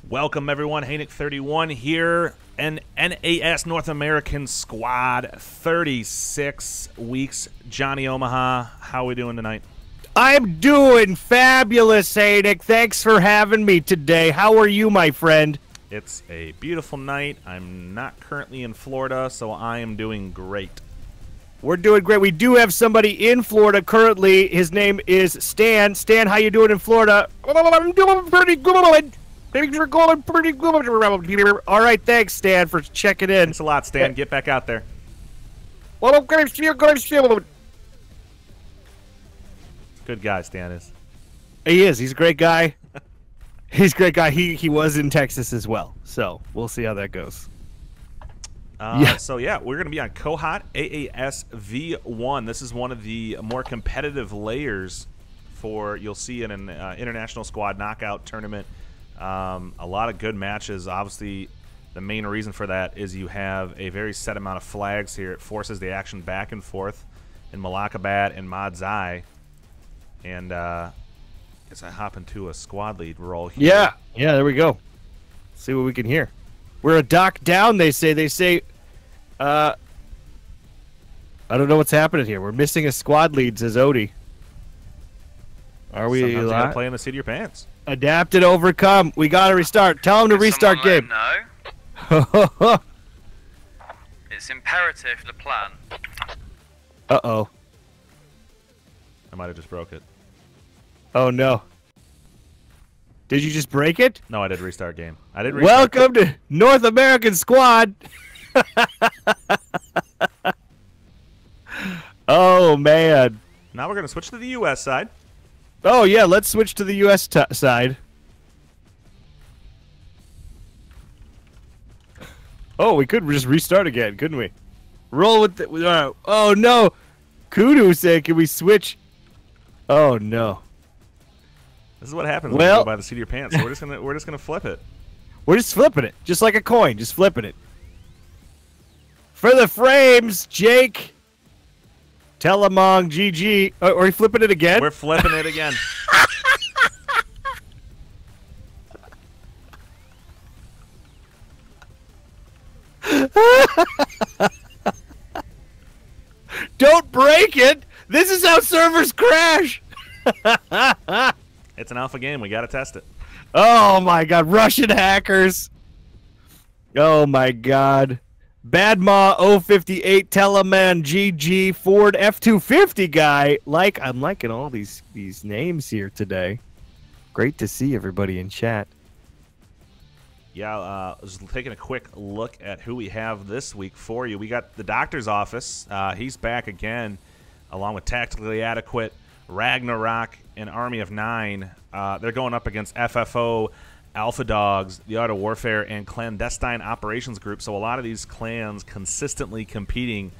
Welcome, everyone. Haynick31 here, and NAS North American Squad 36 weeks. Johnny Omaha, how are we doing tonight? I'm doing fabulous, Haynick. Thanks for having me today. How are you, my friend? It's a beautiful night. I'm not currently in Florida, so I am doing great. We're doing great. We do have somebody in Florida currently. His name is Stan. Stan, how you doing in Florida? I'm doing pretty good. Things are going pretty good. All right, thanks, Stan, for checking in. Thanks a lot, Stan. Get back out there. Well, I'm going to see you. Good guy, Stan is. He is. He's a great guy. He's a great guy. He was in Texas as well, so we'll see how that goes. So, yeah, we're going to be on Kohat AAS V1. This is one of the more competitive layers for, you'll see in an international squad knockout tournament. A lot of good matches. Obviously, the main reason for that is you have a very set amount of flags here. It forces the action back and forth in Malakabat and Mod's Eye. And as I hop into a squad lead role here. Yeah, there we go. See what we can hear. We're a dock down, they say. I don't know what's happening here. We're missing a squad lead, says Odie. Are we Sometimes you gotta play in the seat of your pants. Adapt and overcome. We got to restart. Tell him to restart game. No. It's imperative to plan. Uh-oh. I might have just broke it. Oh, no. Did you just break it? No, I did restart game. I did restart. Welcome to North American Squad. Oh, man. Now we're going to switch to the U.S. side. Oh, yeah, let's switch to the U.S. side. Oh, we could just restart again, couldn't we? Roll with the... oh, no. Kudu said, can we switch? Oh, no. This is what happens when you go by the seat of your pants. So we're just gonna flip it. We're just flipping it, just like a coin, just flipping it. For the frames, Jake. Telemong, GG. Are we flipping it again? We're flipping it again. Don't break it. This is how servers crash. It's an alpha game. We got to test it. Oh, my God. Russian hackers. Oh, my God. Badma 058 Teleman GG Ford F250 guy. I'm liking all these names here today. Great to see everybody in chat. Yeah, just taking a quick look at who we have this week for you. We got the doctor's office. He's back again, along with Tactically Adequate, Ragnarok, and Army of 9. They're going up against FFO, Alpha Dogs, the Auto Warfare, and Clandestine Operations Group. So a lot of these clans consistently competing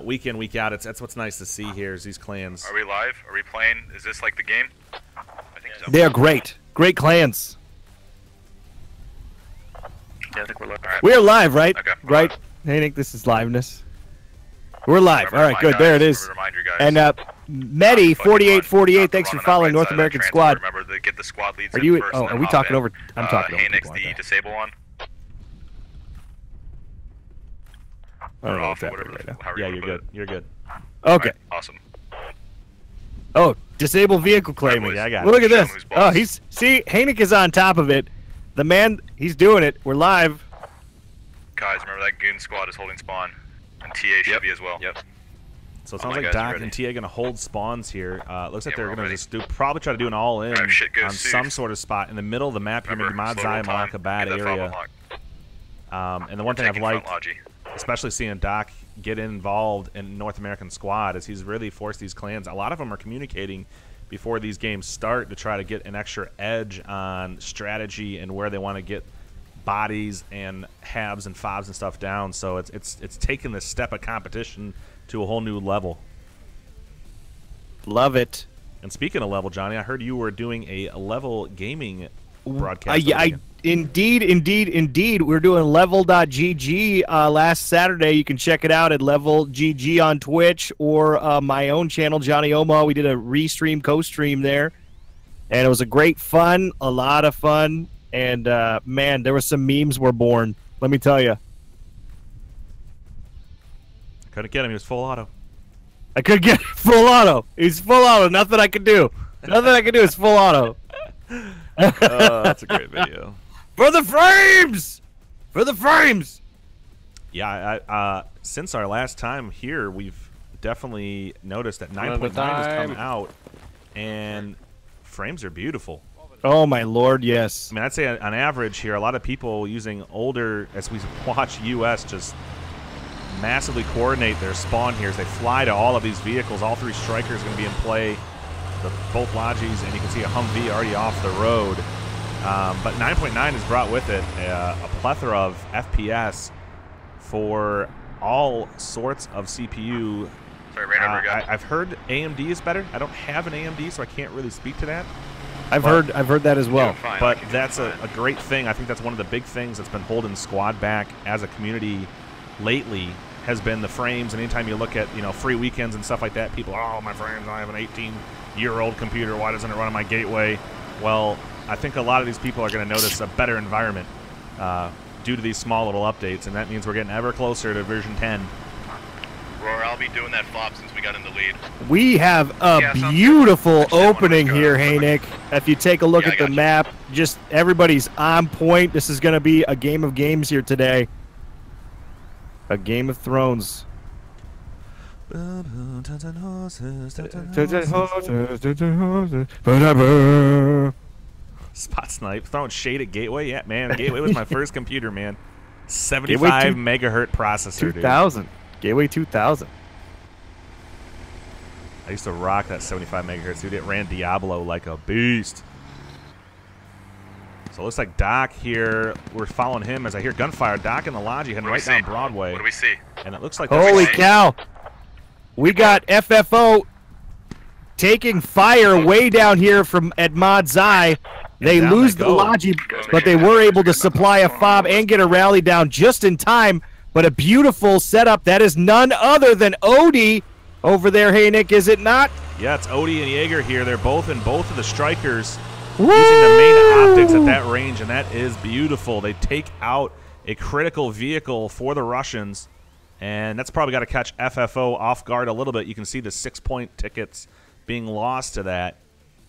week in, week out. That's what's nice to see here is these clans. Are we live? Are we playing? Is this like the game? I think so. They are great. Great clans. Yeah, I think we're live. Right. We are live, right? Okay, right? live. Hey, Nick, this is liveness. We're live. Remember All right, good. guys, There it is. Remind you guys. And Medi4848, thanks for following North American Squad. Remember to get the squad leads Are you? first, Oh, and then are we hop talking in. over? I'm talking over. Hanix, people, the aren't I? disable one. I don't know Or what's off, happening whatever. right now. However Yeah, you you're wanna good. put it. You're good. Okay. Right, awesome. Oh, disable vehicle claiming. boys. Yeah, I got Well, it. look at Show this. him who's Oh, boss. see, Hannick is on top of it. The man, he's doing it. We're live. Guys, remember that goon squad is holding spawn. And TA should be as well. Yep. So it Oh sounds my like guys, Doc ready. and TA going to hold spawns here. Looks like Yeah, they're we're going to ready. just probably try to do an all-in Alright, shit goes on soup. some sort of spot in the middle of the map here, maybe Remember, slow Madzai, roll time. Malakabad Get that fob area. unlocked. And the one thing I've Taking front liked, logi. especially seeing Doc get involved in North American Squad, is he's really forced these clans. A lot of them are communicating before these games start to try to get an extra edge on strategy and where they want to get bodies and habs and fobs and stuff down. So it's taken this step of competition to a whole new level. Love it. And speaking of level, Johnny, I heard you were doing a level gaming broadcast. Indeed. We're doing level.gg last Saturday. You can check it out at level.gg on Twitch or my own channel, Johnny Oma. We did a restream, co-stream there. And it was a great fun, a lot of fun. And, man, there were some memes were born. Let me tell you. Couldn't get him. He was full auto. I could get full auto. He's full auto. Nothing I could do. Nothing I could do is full auto. That's a great video. For the frames! For the frames! Yeah, since our last time here, we've definitely noticed that 9.9 has come out, and frames are beautiful. Oh, my Lord, yes. I mean, I'd say on average here, a lot of people using older, as we watch US just massively coordinate their spawn here as they fly to all of these vehicles. All three strikers are going to be in play, both Logis, and you can see a Humvee already off the road. But 9.9 has brought with it a plethora of FPS for all sorts of CPU. Sorry, ran over again. I've heard AMD is better. I don't have an AMD, so I can't really speak to that. I've heard that as well. Doing fine. But I can do that's fine. a great thing. I think that's one of the big things that's been holding Squad back as a community lately has been the frames. And anytime you look at free weekends and stuff like that, people, oh, my frames, I have an 18-year-old computer. Why doesn't it run on my gateway? Well, I think a lot of these people are going to notice a better environment due to these small little updates, and that means we're getting ever closer to version 10. Roar, I'll be doing that fob since we got in the lead. We have a Yeah, sounds beautiful good. I just opening wanted to here, go. hey Nick. If you take a look Yeah, I at the got you. map, just everybody's on point. This is going to be a game of games here today. A Game of Thrones. Spot snipe, throwing shade at Gateway. Yeah, man, Gateway was my first computer, man. 75 megahertz processor, dude. 2000. Gateway 2000. I used to rock that 75 megahertz, dude. It ran Diablo like a beast. So it looks like Doc here. We're following him as I hear gunfire. Doc and the Logi heading What do we right down see? Broadway. What do we see? And it looks like Holy that's- cow. We got FFO taking fire way down here from at Madzai. They down lose they the go. Logi, but they were able to supply a fob and get a rally down just in time. But a beautiful setup. That is none other than Odie over there. Hey, Nick, is it not? Yeah, it's Odie and Jaeger here. They're both in both of the strikers Woo! using the main optics at that range, and that is beautiful. They take out a critical vehicle for the Russians, and that's probably got to catch FFO off guard a little bit. You can see the 6-point tickets being lost to that.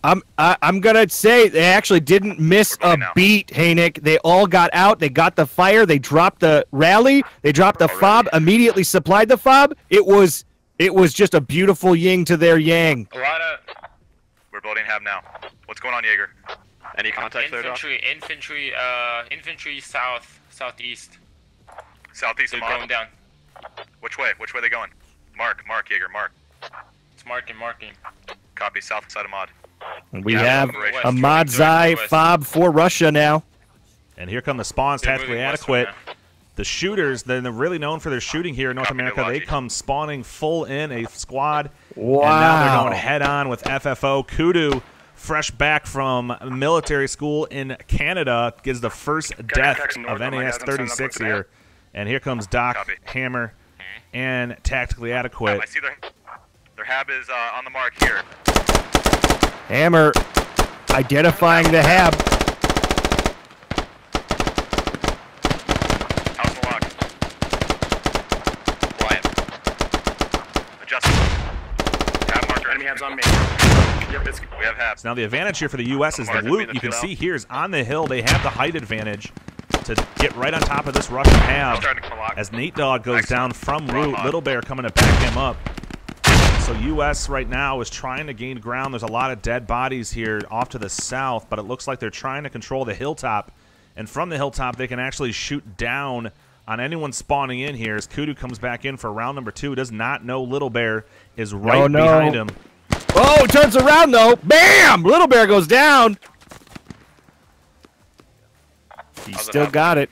I'm gonna say they actually didn't miss a beat, Hey Nick. They all got out. They got the fire. They dropped the rally. They dropped the fob. Immediately supplied the fob. It was just a beautiful yin to their yang. A lot of. We're building hab now. What's going on, Jaeger? Any contact there, Doc? Infantry southeast. Southeast They're of going down. Which way? Which way are they going? Mark, Jaeger, mark. It's marking. Copy, south side of mod. We have a Mod Xi fob for Russia now. And here come the spawns, tactically adequate. The shooters, they're really known for their shooting here in North America. They come spawning full in a squad. Wow. And now they're going head-on with FFO. Kudu, fresh back from military school in Canada, gives the first death of NAS36 here. And here comes Doc, Hammer, and tactically adequate. I see their hab is on the mark here. Hammer identifying the hab. House lock. Quiet. Adjust. Hab marker. Enemy habs on me. Yep, we have habs. So now the advantage here for the U.S. is the loot. You can see here is on the hill. They have the height advantage to get right on top of this Russian hab. As Nate Dogg goes down from loot, Little Bear coming to back him up. So U.S. right now is trying to gain ground. There's a lot of dead bodies here off to the south, but it looks like they're trying to control the hilltop. And from the hilltop, they can actually shoot down on anyone spawning in here. As Kudu comes back in for round number 2, does not know Little Bear is right behind him. Oh, turns around though. Bam! Little Bear goes down. He still got it.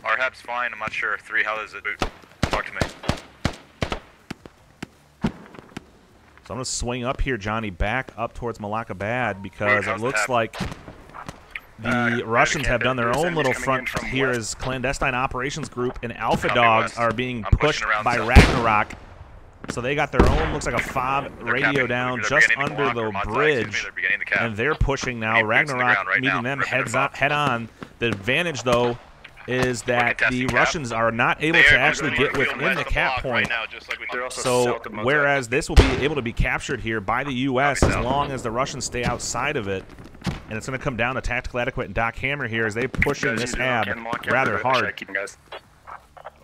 Our hab's fine. I'm not sure. 3, how does it boot? Talk to me. So I'm going to swing up here, Johnny, back up towards Malacca Bad, because it looks like the Russians have done their own little front here as Clandestine Operations Group and Alpha Dogs are being pushed by Ragnarok. So they got their own, looks like a fob radio down just under the bridge, and they're pushing now. Ragnarok meeting them head on. The advantage, though, is that the Russians are not able to actually get within the cap point. So whereas this will be able to be captured here by the U.S. as long as the Russians stay outside of it. And it's going to come down to Tactical Adequate and Doc Hammer here as they push in this hab rather hard.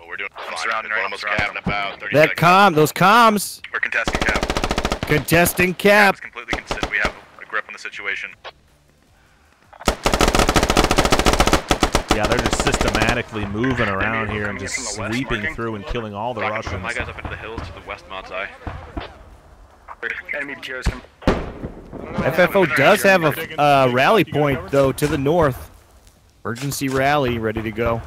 We're doing surrounding right almost cap in about 30 That seconds. those comms. We're contesting cap. Contesting cap. It's completely contested. We have a grip on the situation. Yeah, they're just systematically moving around here and just sweeping through and killing all the Russians. My guys up into the hills to the west, Mod Xi. Enemy POs come. FFO does have a rally point, though, to the north. Emergency rally ready to go.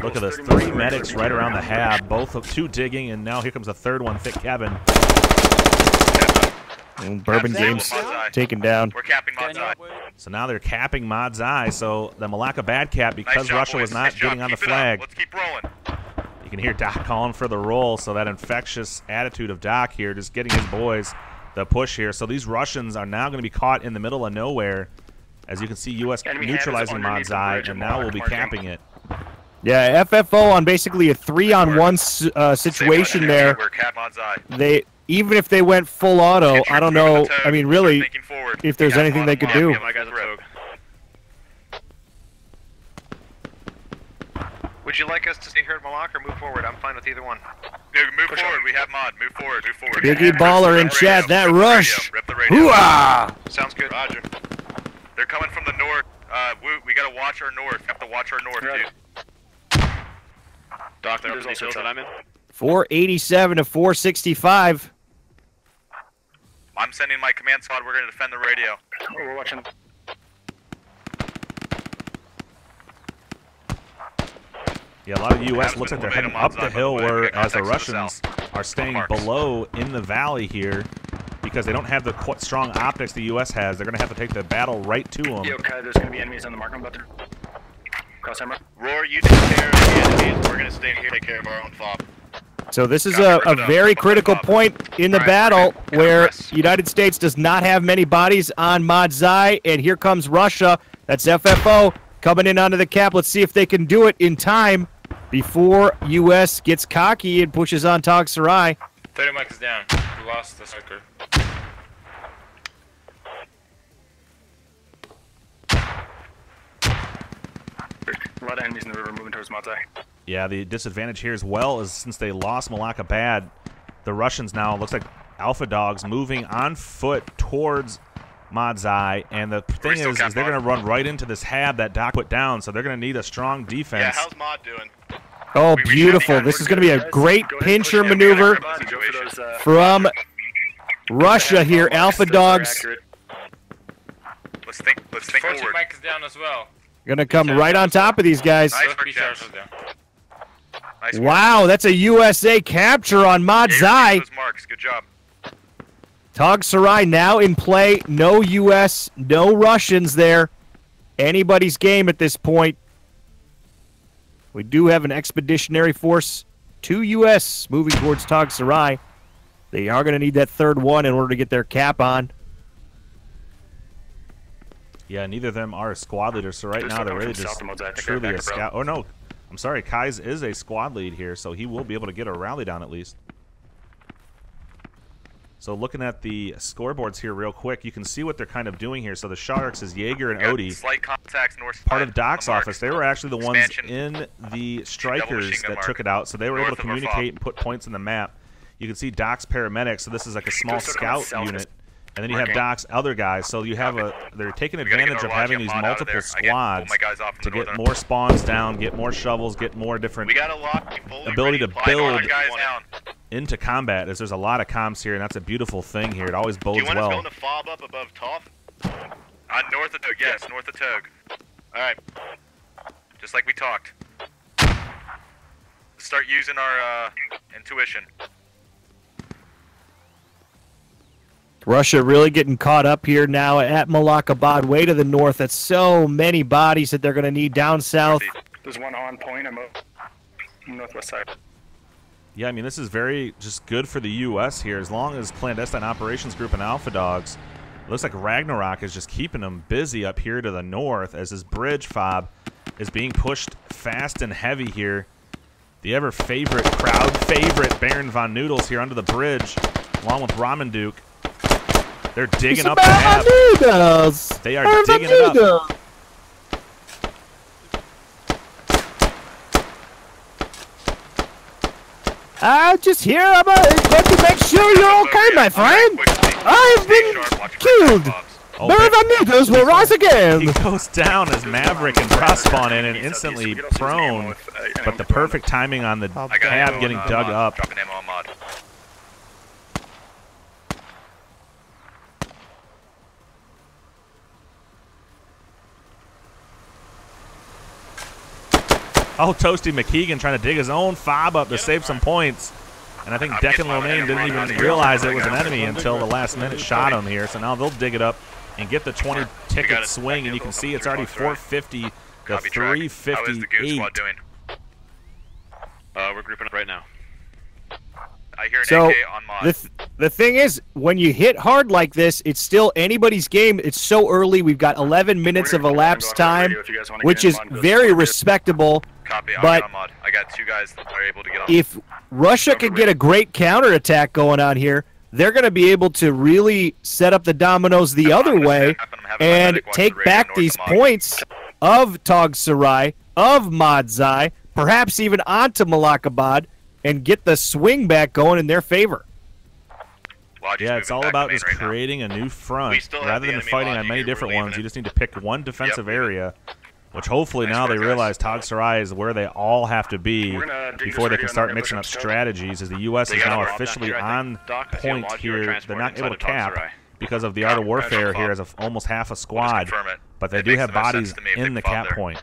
Look at this. 3 medics right around the hab. Both of 2 digging, and now here comes a 3rd one. Thick Kevin. And Bourbon Games taken down. We're capping Mod Xi. So now they're capping Mod Xi. So the Malacca Bad cap, because Russia was not getting on the flag. Let's keep rolling. You can hear Doc calling for the roll. So that infectious attitude of Doc here, just getting his boys the push here. So these Russians are now going to be caught in the middle of nowhere. As you can see, U.S. neutralizing Mod Xi, and now we'll be capping it. Yeah, FFO on basically a 3-on-1 situation there. They, even if they went full auto, I don't know. I mean, really, if there's anything they could do. Would you like us to stay here at Malacca or move forward? I'm fine with either one. Move forward. We have mod. Move forward. Move forward. Biggie Baller in chat. That rush. Hoo-ah! Sounds good. Roger. They're coming from the north. We gotta watch our north. We have to watch our north, dude. Doc, they're up in these hills that I'm in. 487 to 465. I'm sending my command squad. We're gonna defend the radio. We're watching. Yeah, a lot of U.S. looks like they're heading up the hill, whereas the Russians are staying below in the valley here because they don't have the strong optics the U.S. has. They're going to have to take the battle right to them. Yeah, okay, there's going to be enemies on the mark. I'm about to cross hammer. Roar, you take care of the enemies. We're going to stay here, take care of our own fob. So this is a very critical point in the battle where United States does not have many bodies on Mod Xi, and here comes Russia. That's FFO coming in onto the cap. Let's see if they can do it in time before U.S. gets cocky and pushes on Tog Sarai. 30 mic is down. We lost the striker. A lot of enemies in the river moving towards Mazai. Yeah, the disadvantage here as well is since they lost Malacca Bad, the Russians now, looks like Alpha Dogs moving on foot towards Madzai, and the thing is they're going to run right into this hab that Doc put down, so they're going to need a strong defense. Yeah, how's Mod doing? Oh, beautiful. This is going to be a great pincher maneuver from Russia here. Alpha Dogs Let's think 14 forward. mic is down as well. going to come right on top of these guys. Nice work, B James. charge is down. Nice work. Wow, that's a USA capture on Yeah, Madzai. those marks. Good job. Tog Sarai now in play. No U.S., no Russians there. Anybody's game at this point. We do have an expeditionary force, 2 U.S. moving towards Tog Sarai. They are going to need that third one in order to get their cap on. Yeah, neither of them are squad leaders, so right now they're really just truly a scout. Oh, no. I'm sorry, Kai's is a squad lead here, so he will be able to get a rally down at least. So looking at the scoreboards here real quick, you can see what they're kind of doing here. So the Sharks is Jaeger and Odie. Slight contacts north. Part of Doc's on the office. They were actually the ones Expansion. in the strikers machine gun that mark. took it out, so they were able North to of our communicate fob. and put points in the map. You can see Doc's paramedics, so this is like a small scout unit. And then you have Marking. Doc's other guys, so you have they're taking We gotta get advantage our of having logic these mod out of multiple there. I get- pull squads my guys off from to the get northern- more spawns down, get more shovels, get more different We got a lot. Fully ability to ready apply. build Our guys down. into combat. As there's a lot of comms here, and that's a beautiful thing here. It always Do bodes you want us well. going to fob up above Toff? North of Tog. Yes, north of Tog. Alright. Just like we talked. Start using our intuition. Russia really getting caught up here now at Malakabad, way to the north. That's so many bodies that they're going to need down south. There's one on point. I'm up northwest side. Yeah, I mean, this is very just good for the U.S. here. As long as Clandestine Operations Group and Alpha Dogs, it looks like Ragnarok is just keeping them busy up here to the north as his bridge fob is being pushed fast and heavy here. The ever-favorite, crowd-favorite Baron Von Noodles here under the bridge, along with Ramen Duke. They're digging up the map. They are digging it up. Just here. I'm going to make sure you're okay, my friend. I've been killed. Oh, Baron Von Noodles will rise he again. goes down as Maverick and Frost spawn in and instantly prone, but the perfect timing on the cab getting dug up. Dropping ammo on mod. Oh, Toasty McKeegan trying to dig his own fob up to save some points. And I think Deccan Lomain didn't even realize it was an enemy until the last minute shot him here. So now they'll dig it up and get the 20 ticket swing, and you can see it's already 450 to Copy track. How is the Goon 358. Squad doing? We're grouping up right now. I hear an So AK on mod. the thing is, when you hit hard like this, it's still anybody's game. It's so early. We've got 11 minutes of elapsed time, which is very respectable. Copy. I'll but get on mod. I got 2 guys that are able to get on. If Russia could get a great counterattack going on here, they're going to be able to really set up the dominoes the other way and take back these points of Tog Sarai, of Madzai, perhaps even onto Malakabad, and get the swing back going in their favor. Yeah, it's all about just creating a new front. Rather than fighting on many different ones, you just need to pick one defensive area, which hopefully now they realize Tog Sarai is where they all have to be before they can start mixing up strategies, as the U.S. is now officially on point here. They're not able to cap because of the art of warfare here as almost half a squad, but they do have bodies in the cap point.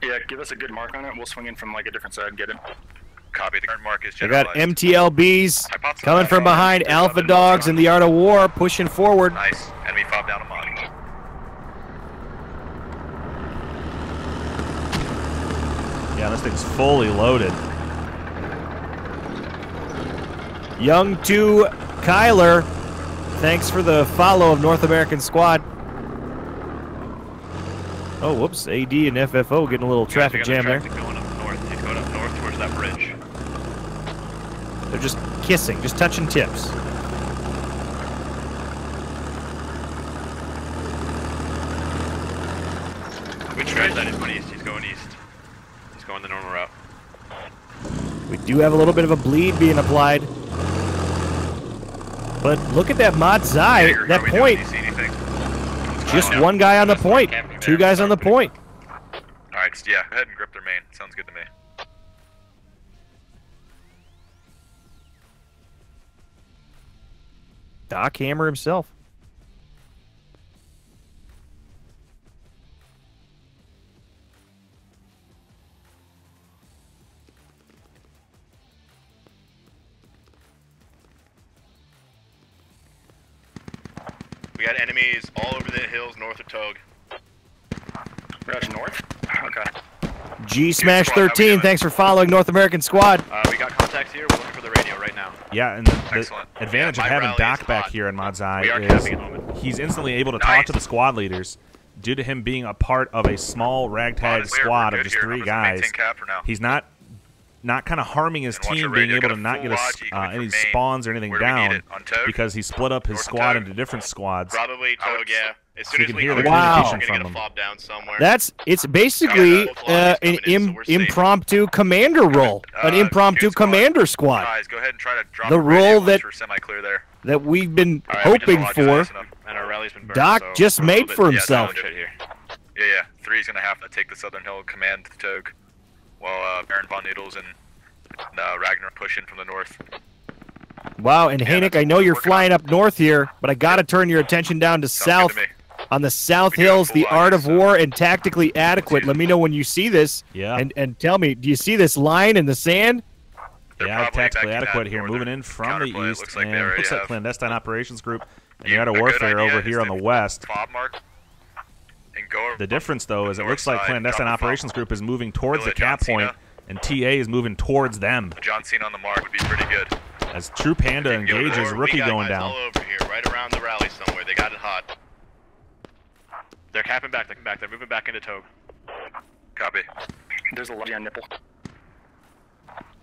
Yeah, give us a good mark on it. We'll swing in from like a different side and get it. Copy. The current mark is They got generalized. MTLBs coming from behind, Alpha Dogs and the Art of War pushing forward. Nice. Enemy fob down on mod. Yeah, this thing's fully loaded. Young to Kyler, thanks for the follow of North American Squad. Oh, whoops, AD and FFO getting a little traffic jam there. Going up north. He's going up north towards that bridge. They're just kissing, just touching tips. Which way? That is going east. He's going east. He's going the normal route. We do have a little bit of a bleed being applied. But look at that Mod Zai, that point. Do you see anything? Just one guy on the point. Two guys on the point. Alright, yeah, go ahead and grip their main. Sounds good to me. Doc Hammer himself. We got enemies all over the hills north of Togue. Roger, north? Okay. G Smash 13, thanks for following North American Squad. We got contacts here. We're looking for the radio right now. Yeah, and the Excellent. advantage Yeah, of my having rally Doc is back hot. here in Mod Zai We are is capping at the moment. he's instantly able to talk to the squad leaders. Due to him being a part of a small ragtag squad of just 3 guys, he's not kind of harming his team, being able to not get any spawns or anything down because he split up his squad into different squads. Probably Togue, yeah. As soon you as can we hear go the Wow. communication we're from gonna get him. a fob down somewhere. It's basically an impromptu commander role, an impromptu commander squad Guys, go ahead and try to drop The a radio role once that- we're semi-clear there. that we've been All right, we just hoping logged for. guys enough. And our rally's been burned. Doc so just we're a little made bit- for yeah, himself. shit here. Yeah. 3's gonna have to take the Southern Hill command to Togue, while Baron Von Noodles and Ragnar push in from the north. Wow, and Hanik, I know you're flying up north here, but I gotta turn your attention down to Sounds south. good to me. On the South We do have Hills, full the art of lines, war and tactically adequate. Let me know when you see this. Yeah. And tell me, do you see this line in the sand? They're Yeah, probably tactically backing adequate that here, northern moving in from the counterplay. It east, looks like and they already looks like have. Clandestine Operations Group and Yeah, Yada a good Warfare idea over is here on to the west. Fob mark and go The difference, though, is it north looks like side, Clandestine drop the Operations fob. Group is moving towards the Village on cap point, Cena. and TA is moving towards them. John Cena on the mark would be pretty good. As True Panda engages, We Rookie got going guys down. all over here, right around the rally somewhere. They got it hot. They're capping back. They're moving back into Togue. Copy. There's a Logi on Nipple.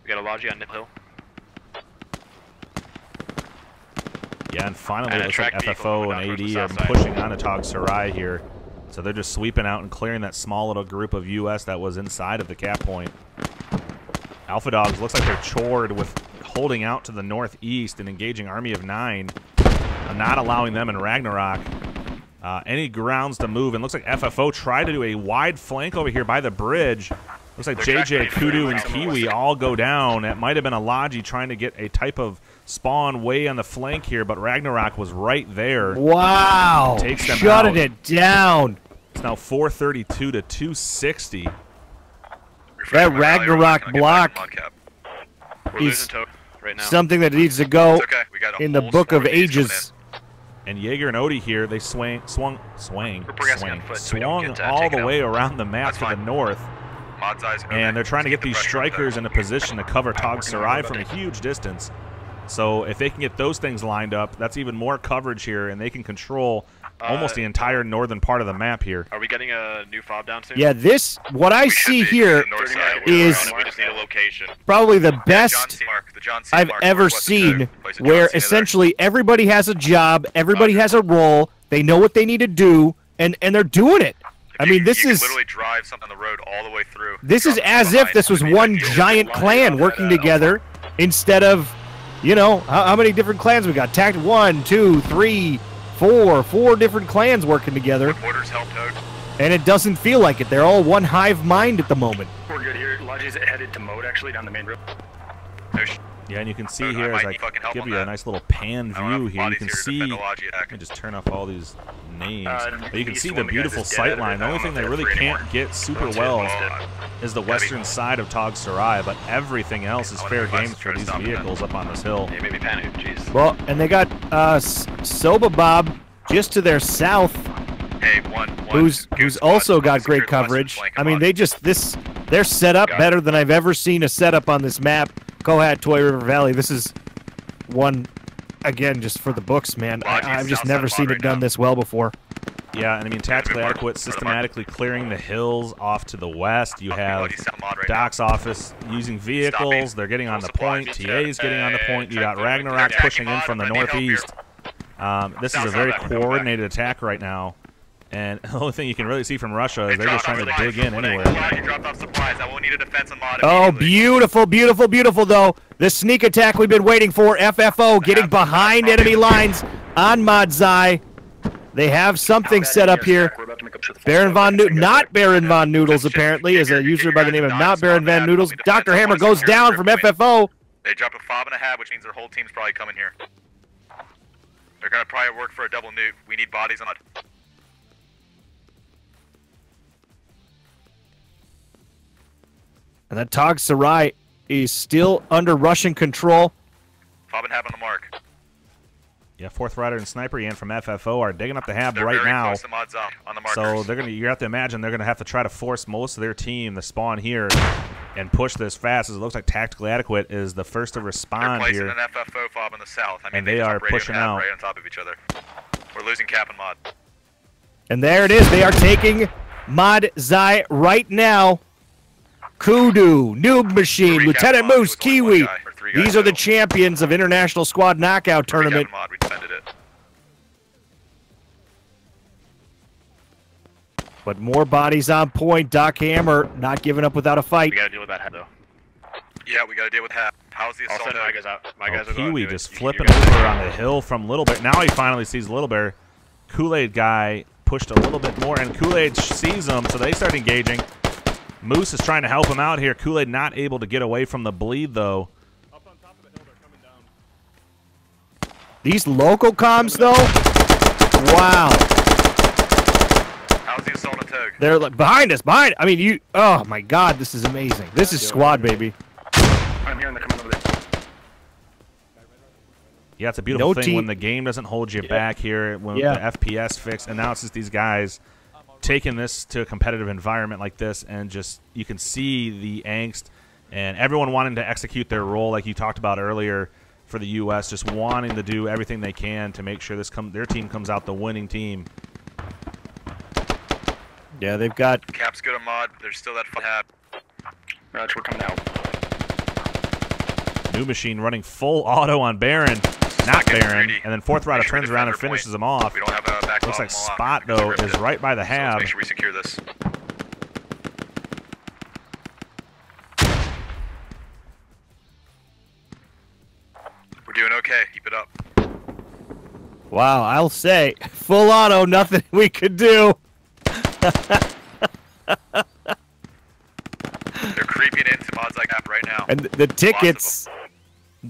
We got a Logi on Nipple Hill. Yeah, and finally And it a looks like track vehicle FFO coming and down towards AD the are south side. pushing onto Tog Sarai here. So they're just sweeping out and clearing that small little group of US that was inside of the cap point. Alpha Dogs looks like they're chored with holding out to the northeast and engaging Army of 9, not allowing them in Ragnarok any grounds to move. And looks like FFO tried to do a wide flank over here by the bridge. Looks like JJ, Kudu, and Kiwi all go down. It might have been a Logi trying to get a type of spawn way on the flank here, but Ragnarok was right there. Wow. Takes them Shutting out. it down. It's now 432 to 260. That Ragnarok block We're is losing Togue right now. something that needs to go It's okay. We got a in the whole book of swarm these coming ages. And Jaeger and Odie here, they swung progressing on foot so we don't get, all taken the out. way around the map That's to the fine. north. Mod size And they're trying to get these the pressure up strikers there. in a position to cover Tog Sarai from a huge distance. So if they can get those things lined up, that's even more coverage here, and they can control almost the entire northern part of the map here. Are we getting a new fob down soon? Yeah, what I We should see be here to the north side. is We just need a location. probably the John best C. Mark, the John C. I've Mark, ever northwest of seen, Togue. Place of John where Cena there. essentially everybody has a job, everybody has a role, they know what they need to do, and they're doing it. I mean, this you is can literally drive something on the road all the way through. this is Drop as behind. if this was I mean, one like, you giant can clan line working up together instead of, you know, how many different clans we got? Tact 1, 2, 3, 4 different clans working together, Orders help Togue. and it doesn't feel like it. They're all one hive mind at the moment. We're good here. Logi's headed to mode actually down the main road. No sh- Yeah, and you can see I here might as I need fucking help give on you a that. nice little pan I don't have view here, you bodies can here to see, defend the Logi attack. let me just turn off all these names, but you can east see one the of the guys beautiful is dead. sight line. The I only don't thing know they if really they're free can't anymore. get super One's well dead. is the western side of Tog Sarai, but everything else is I fair wonder if game that's for trying to these stop that. vehicles up on this hill. Yeah, maybe panic. Jeez. Well, and they got Soba Bob just to their south, Hey, one. who's Goose also squad, got secure great the western coverage. flank, I come mean, on. they just they're set up Got it. better than I've ever seen a setup on this map. Kohat, Toy River Valley. This is one again just for the books, man. Logi's I've just south never side seen mod it right done now. this well before. Yeah, and I mean, tactically adequate, systematically clearing the hills off to the west. You have Doc's office using vehicles. They're getting on the point. TA's getting on the point. You got Ragnarok pushing in from the northeast. This is a very coordinated attack right now. And the only thing you can really see from Russia is they're just trying to dig in anywhere. Oh, beautiful, beautiful, beautiful, though. The sneak attack we've been waiting for. FFO getting behind enemy lines on Madzai. They have something set up here. Baron Von Noodles, not Baron Von Noodles, apparently, is a user by the name of not Baron Van Noodles. Dr. Hammer goes down from FFO. They dropped a fob and a hab, which means their whole team's probably coming here. They're going to probably work for a double nuke. We need bodies on it. And that Tog Sarai is still under Russian control. Fob and hab on the mark. Yeah, Fourth Rider and Sniper Yan from FFO are digging up the hab They're right very now. close to Mod's on the markers. So they're gonna. You have to imagine they're gonna have to try to force most of their team to spawn here and push this fast. As it looks like tactically adequate is the first to respond they're here. placing an FFO fob in the south. I mean, And they are pushing out right on top of each other. We're losing Cap and Mod. And there it is. They are taking Madzai right now. Kudu, Noob Machine, Lieutenant Moose, Kiwi. These are the champions of International Squad Knockout Tournament. Mod, we defended it. But more bodies on point. Doc Hammer not giving up without a fight. We gotta deal with that head though. Yeah, we gotta deal with Hab. How's the I'll assault? send my guys out. My guys will go Kiwi and do just it. flipping You guys- over on the hill from Little Bear. Now he finally sees Little Bear. Kool-Aid guy pushed a little bit more, and Kool-Aid sees him, so they start engaging. Moose is trying to help him out here. Kool-Aid not able to get away from the bleed, though. These local comms, though, wow. How's the assault on Tog? They're like behind us, behind. I mean, you. Oh my God, this is amazing. This is squad, baby. I'm hearing the coming over there. Yeah, it's a beautiful No thing team- when the game doesn't hold you back here, when Yeah. the FPS fix, and now it's just these guys taking this to a competitive environment like this, and just you can see the angst and everyone wanting to execute their role like you talked about earlier for the U.S., just wanting to do everything they can to make sure their team comes out the winning team. Yeah, they've got. Cap's good on Mod. There's still that Hab. Roger, we're coming out. New Machine running full auto on Baron. Not Second Baron, 3D. and then Fourth Rider Make sure we turns around and defend our finishes point. him off. We don't have a back Looks like bottom Spot, lock. though, We can is rip it. right by the So let's hab. make sure we secure this. We're doing okay. Keep it up. Wow, I'll say, full auto, nothing we could do. They're creeping into Mod's like Cap right now. And the tickets,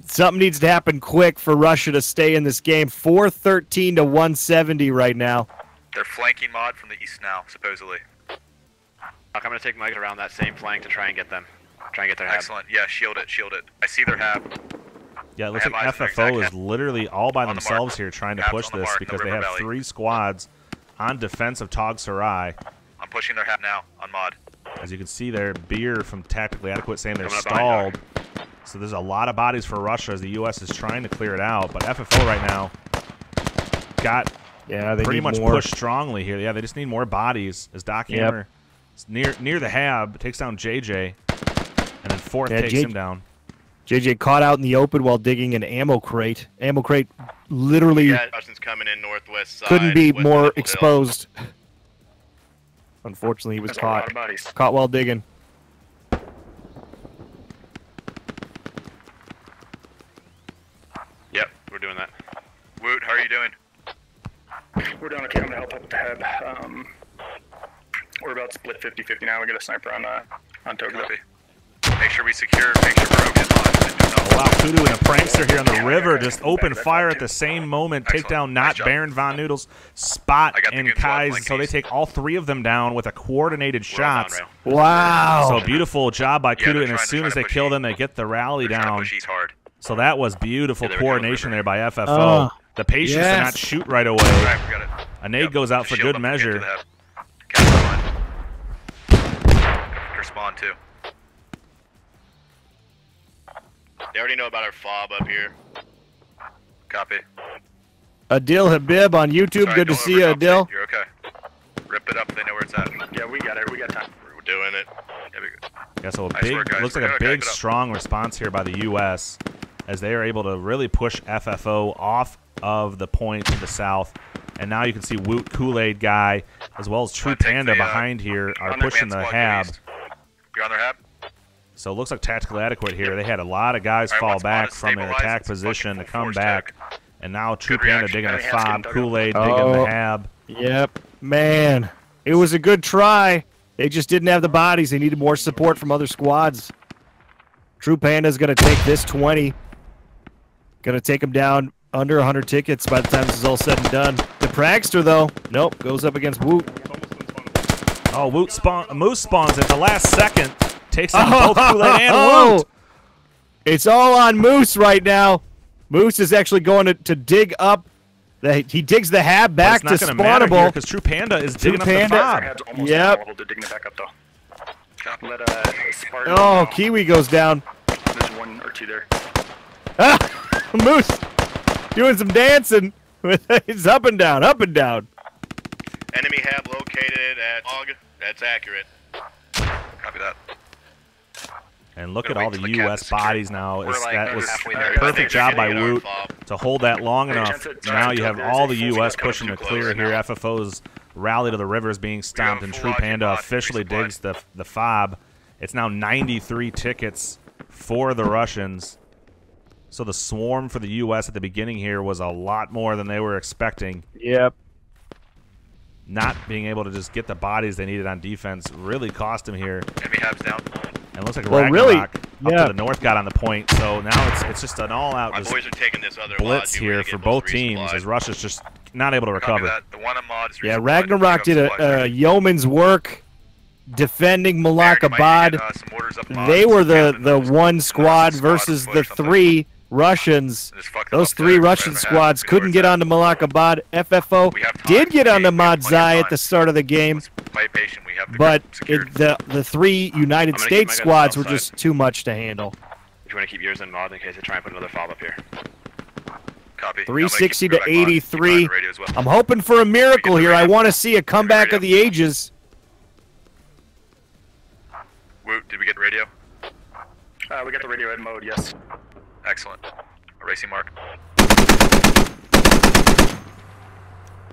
something needs to happen quick for Russia to stay in this game. 413 to 170 right now. They're flanking Mod from the east now, supposedly. I'm gonna take my guys around that same flank to try and get them. Try and get their head. Excellent. Yeah, shield it, shield it. I see their Hab. Yeah, it looks I like have eyes on their FFO exact is head. literally all by On the themselves mark. here trying to Habs push on the this mark, because the they river have valley. 3 squads on defense of Tog Sarai. I'm pushing their Hab now on Mod. As you can see there, Beer from Tactically Adequate saying they're Coming up behind stalled. So there's a lot of bodies for Russia as the U.S. is trying to clear it out. But FFO right now got Yeah, they pretty need much more. pushed strongly here. Yeah, they just need more bodies as Doc Yep. Hammer is near the hab, takes down JJ, and then Fourth Yeah, takes J- him down. JJ caught out in the open while digging an ammo crate. Ammo crate literally Yeah, Russians coming in northwest side. couldn't be west of more Maple Hill. exposed. Unfortunately, he was That's a lot caught. of bodies. Caught while digging. Yep, we're doing that. Woot, how are you doing? We're doing okay. I'm gonna help out with the head. We're about split 50-50 now. We got a sniper on Togo. Copy. Make sure we secure, make sure we're okay. Oh, wow, Kudu and a prankster here on the river just open fire at the same moment. Take Excellent. down Nice not job. Baron Von Noodles, Spot, I got the and good squad Kai's. flank So they east. take all 3 of them down with a coordinated We're all down, shots. Rail. Wow. So beautiful job by Yeah, Kudu, they're and as trying- soon they're as trying they to kill push them, they get the rally They're trying to down. push east hard. So that was beautiful Yeah, they were going coordination river. there by FFO. Oh, The patience to yes. not shoot right away. Alright, we got it. A nade Yep. goes out for Shield good them from measure. into the head. Cap spawn. Respond too. They already know about our fob up here. Copy. Adil Habib on YouTube. Sorry, Good to don't see you, overcompensate. Adil. You're okay. it up if they know where it's at. Yeah, we got it. We got time. We're doing it. Yeah, we go. Yeah, so a Nice big, work, guys. looks We're like a gonna big, back it up. strong response here by the U.S. as they are able to really push FFO off of the point to the south. And now you can see Woot, Kool-Aid Guy, as well as True Wanna take Panda the, behind here are on their pushing the man squad, hab. please. You're on their hab? So it looks like tactically adequate here. They had a lot of guys All right, fall one spot back is from their stabilized. attack It's position to fucking come full force back. tag. And now True Good Panda reaction. digging a Hands fob, getting dug up. Kool-Aid digging the hab. Yep. Man, it was a good try. They just didn't have the bodies. They needed more support from other squads. True Panda's going to take this 20. Going to take him down under 100 tickets by the time this is all said and done. The Pragster, though, nope, goes up against Woot. Oh, Moose spawns at the last second. Takes out both Kool-Aid and Woot. It's all on Moose right now. Moose is actually going to dig up. He digs the hab back to But it's not going to matter here spawnable. because True Panda is True digging up Panda- the Our fob. hab's almost Yep. down. We'll hold it, digging it back up, though. Let Spartan Oh, know. Kiwi goes down. There's one or two there. Ah, Moose doing some dancing. It's up and down, up and down. Enemy hab located at Log. That's accurate. Copy that. And look at Gonna all wait the till the cap U.S. is secured. bodies now. We're like That was halfway a there. perfect job by They're getting Woot our fob. to hold that long Hey, enough. Jensen, Now you have all the there's a U.S. full pushing to close clear right here. now. FFO's Rally to the River is being stomped, and full True logic Panda mod, officially resupply. digs the fob. It's now 93 tickets for the Russians. So the swarm for the U.S. at the beginning here was a lot more than they were expecting. Yep. Not being able to just get the bodies they needed on defense really cost them here. Enemy hab's down. And it looks like Well, Ragnarok really, up yeah. to the north got on the point. So now it's just an all-out My just boys are taking this other blitz lodge. here for both teams as Russia's just not able to Copy recover. that. The one on mod is Yeah, resupplied. Ragnarok Pick did up a supplies. yeoman's work defending Baron, Malak you might Abad. need to get, some orders up mod. They were Some the captain, one just squad push versus the up there. three Russians. Just fuck them Those up three there. Russian Baron squads half, couldn't we get know where onto Malak Abad. FFO We have time. did get onto We have Mod plenty of Zai at time. the start of the game, it's at. Play patient. We have the but group secured. the three United I'm gonna keep States my guns squads were outside. just too much to handle. If you want to keep yours in mod in case I try and put another fob up here. Copy. 360 I'm gonna to keep you back on. Keep 83. on the radio as well. I'm hoping for a miracle the here. I radio. want to see a comeback of the ages. Woot, did we get the radio? We got the radio in mode, yes. Excellent. A racing mark.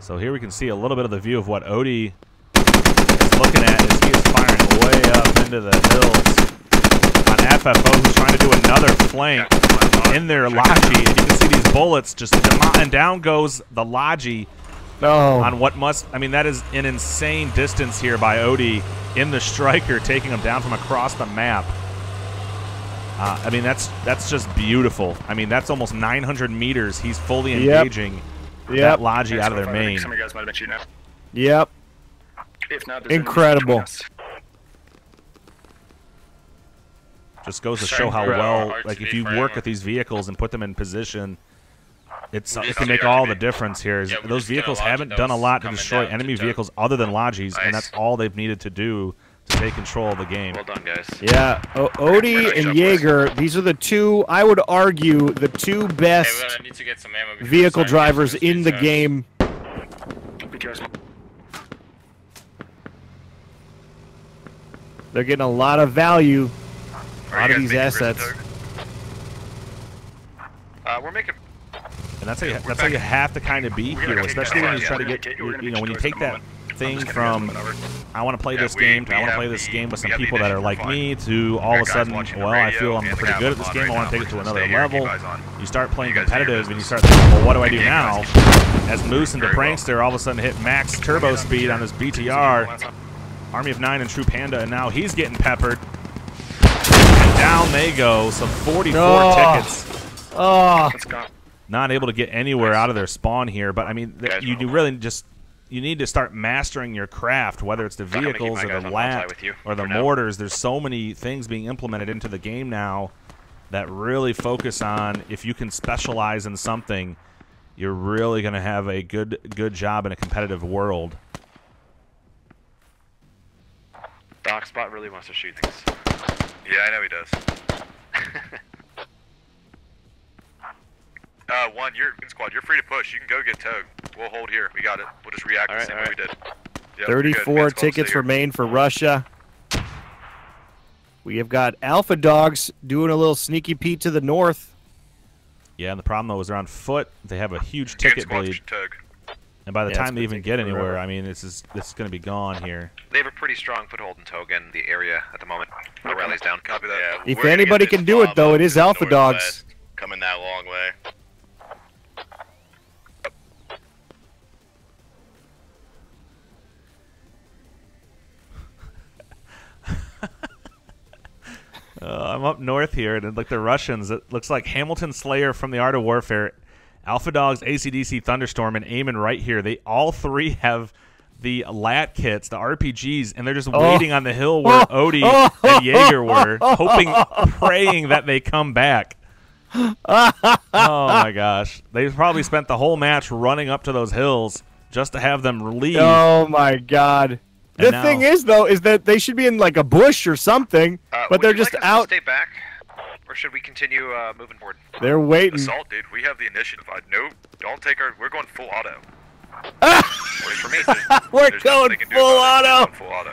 So here we can see a little bit of the view of what Odie is looking at as he is firing way up into the hills on FFO, who's trying to do another flank in their Logi. And you can see these bullets just and down goes the Logi Oh, on what must, I mean, that is an insane distance here by Odie in the striker, taking him down from across the map. I mean, that's just beautiful. I mean, that's almost 900 meters. He's fully engaging that Logi out of their I think main. some of you guys might have been shooting at. Yep. If not, there's Incredible. enemies between us. Just goes to Sorry, show how bro, well, RTB like, if you framework. work with these vehicles and put them in position, it just can see make RTB. all the difference here. Yeah, we're Those just gonna vehicles launch it. haven't That done a was lot to coming destroy down enemy to vehicles other than Logis, Nice. and that's all they've needed to do to take control of the game. Well done, guys. Yeah, Odie and Jaeger, these are the two, I would argue, the two Hey, best I need to get some ammo before vehicle starting drivers getting in the these game. Be careful. They're getting a lot of value Are out you of guys these making assets. risen, We're making. And that's how you have to kind of be We're here, gonna take especially that when you flag. try to We're gonna get, take- we're gonna you know, be when you destroyed take in a that moment. thing I'm just from, gonna get it I want to play Yeah, this game, to I want to have play this the- game with we some have the people that are initiative like flying. me, to all of a Got guys sudden, watching the well, I radio feel I'm and pretty the good at this camera's game, I on want to right take it to now. another Stay here, keep level. eyes on. You start playing You guys do your competitive, and you business. start thinking, well, what do I do Good game, now? guys. As Moose and the Very well. Prankster all of a sudden hit max turbo speed on his BTR, Army of 9 and True Panda, and now he's getting peppered. And down they go, so 44 Oh. tickets. Oh, Let's go. Not able to get anywhere out of their spawn here, but I mean, Guys, you really just, you need to start mastering your craft, whether it's the I'm gonna keep vehicles my or guys the on one side lat with you or the for now. mortars. There's so many things being implemented into the game now that really focus on, if you can specialize in something, you're really going to have a good job in a competitive world. Doc Spot really wants to shoot things. Yeah, I know he does. One, you're in squad. You're free to push. You can go get Toad. We'll hold here. We got it. We'll just react the Alright, same way we did. Yep, 34 tickets remain for Russia. We have got Alpha Dogs doing a little sneaky Pete to the north. Yeah, and the problem though is they're on foot. They have a huge ticket bleed, and by the time they even get anywhere, I mean, this is going to be gone here. They have a pretty strong foothold in Toga in the area at the moment. No rallies down. Copy that. If anybody can do it, though, it is Alpha Dogs. Coming that long way. I'm up north here, and like the Russians, it looks like Hamilton Slayer from the Art of Warfare, Alpha Dogs, AC/DC Thunderstorm, and Eamon right here. They all three have the LAT kits, the RPGs, and they're just waiting on the hill where Odie and Jaeger were, hoping, praying that they come back. Oh my gosh. They probably spent the whole match running up to those hills just to have them leave. Oh my god. The thing is, though, is that they should be in like a bush or something, but they're just out. Stay back, or should we continue moving forward? They're waiting. Assault, dude. We have the initiative. Nope. Don't take our. We're going full auto. We're going full auto,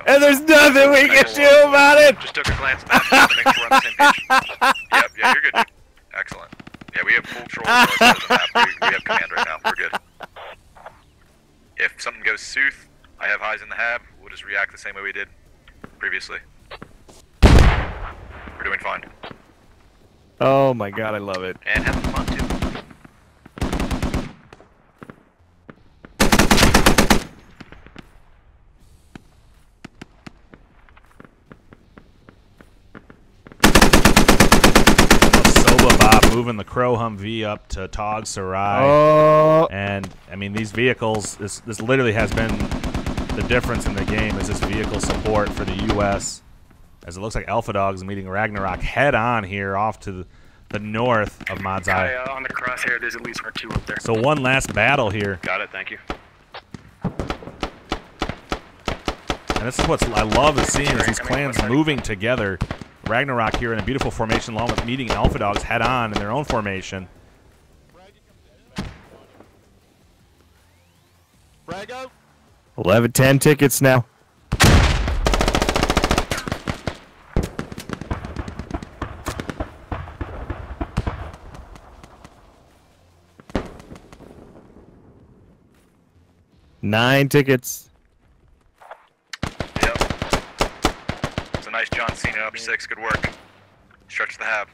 and there's nothing we can do about it. Just took a glance at to make sure we're on the same page. Yep, yeah, you're good, dude. Excellent. Yeah, we have full control of the map. We have command right now. We're good. If something goes south, I have highs in the hab. We'll just react the same way we did previously. We're doing fine. Oh my god, I love it. And having fun too. Moving the Crow Humvee up to Tog Sarai. And I mean, these vehicles, this literally has been the difference in the game, is this vehicle support for the US, as it looks like Alpha Dogs meeting Ragnarok head on here off to the north of Madzai. On the crosshair, there's at least two up there. So one last battle here. Got it, thank you. And this is what I love is seeing, is these clans moving together. Ragnarok here in a beautiful formation along with meeting Alpha Dogs head on in their own formation. Brago. 11-10 tickets now. Nine tickets. Yep. It's a nice John Cena up 6. Good work. Stretch the hab.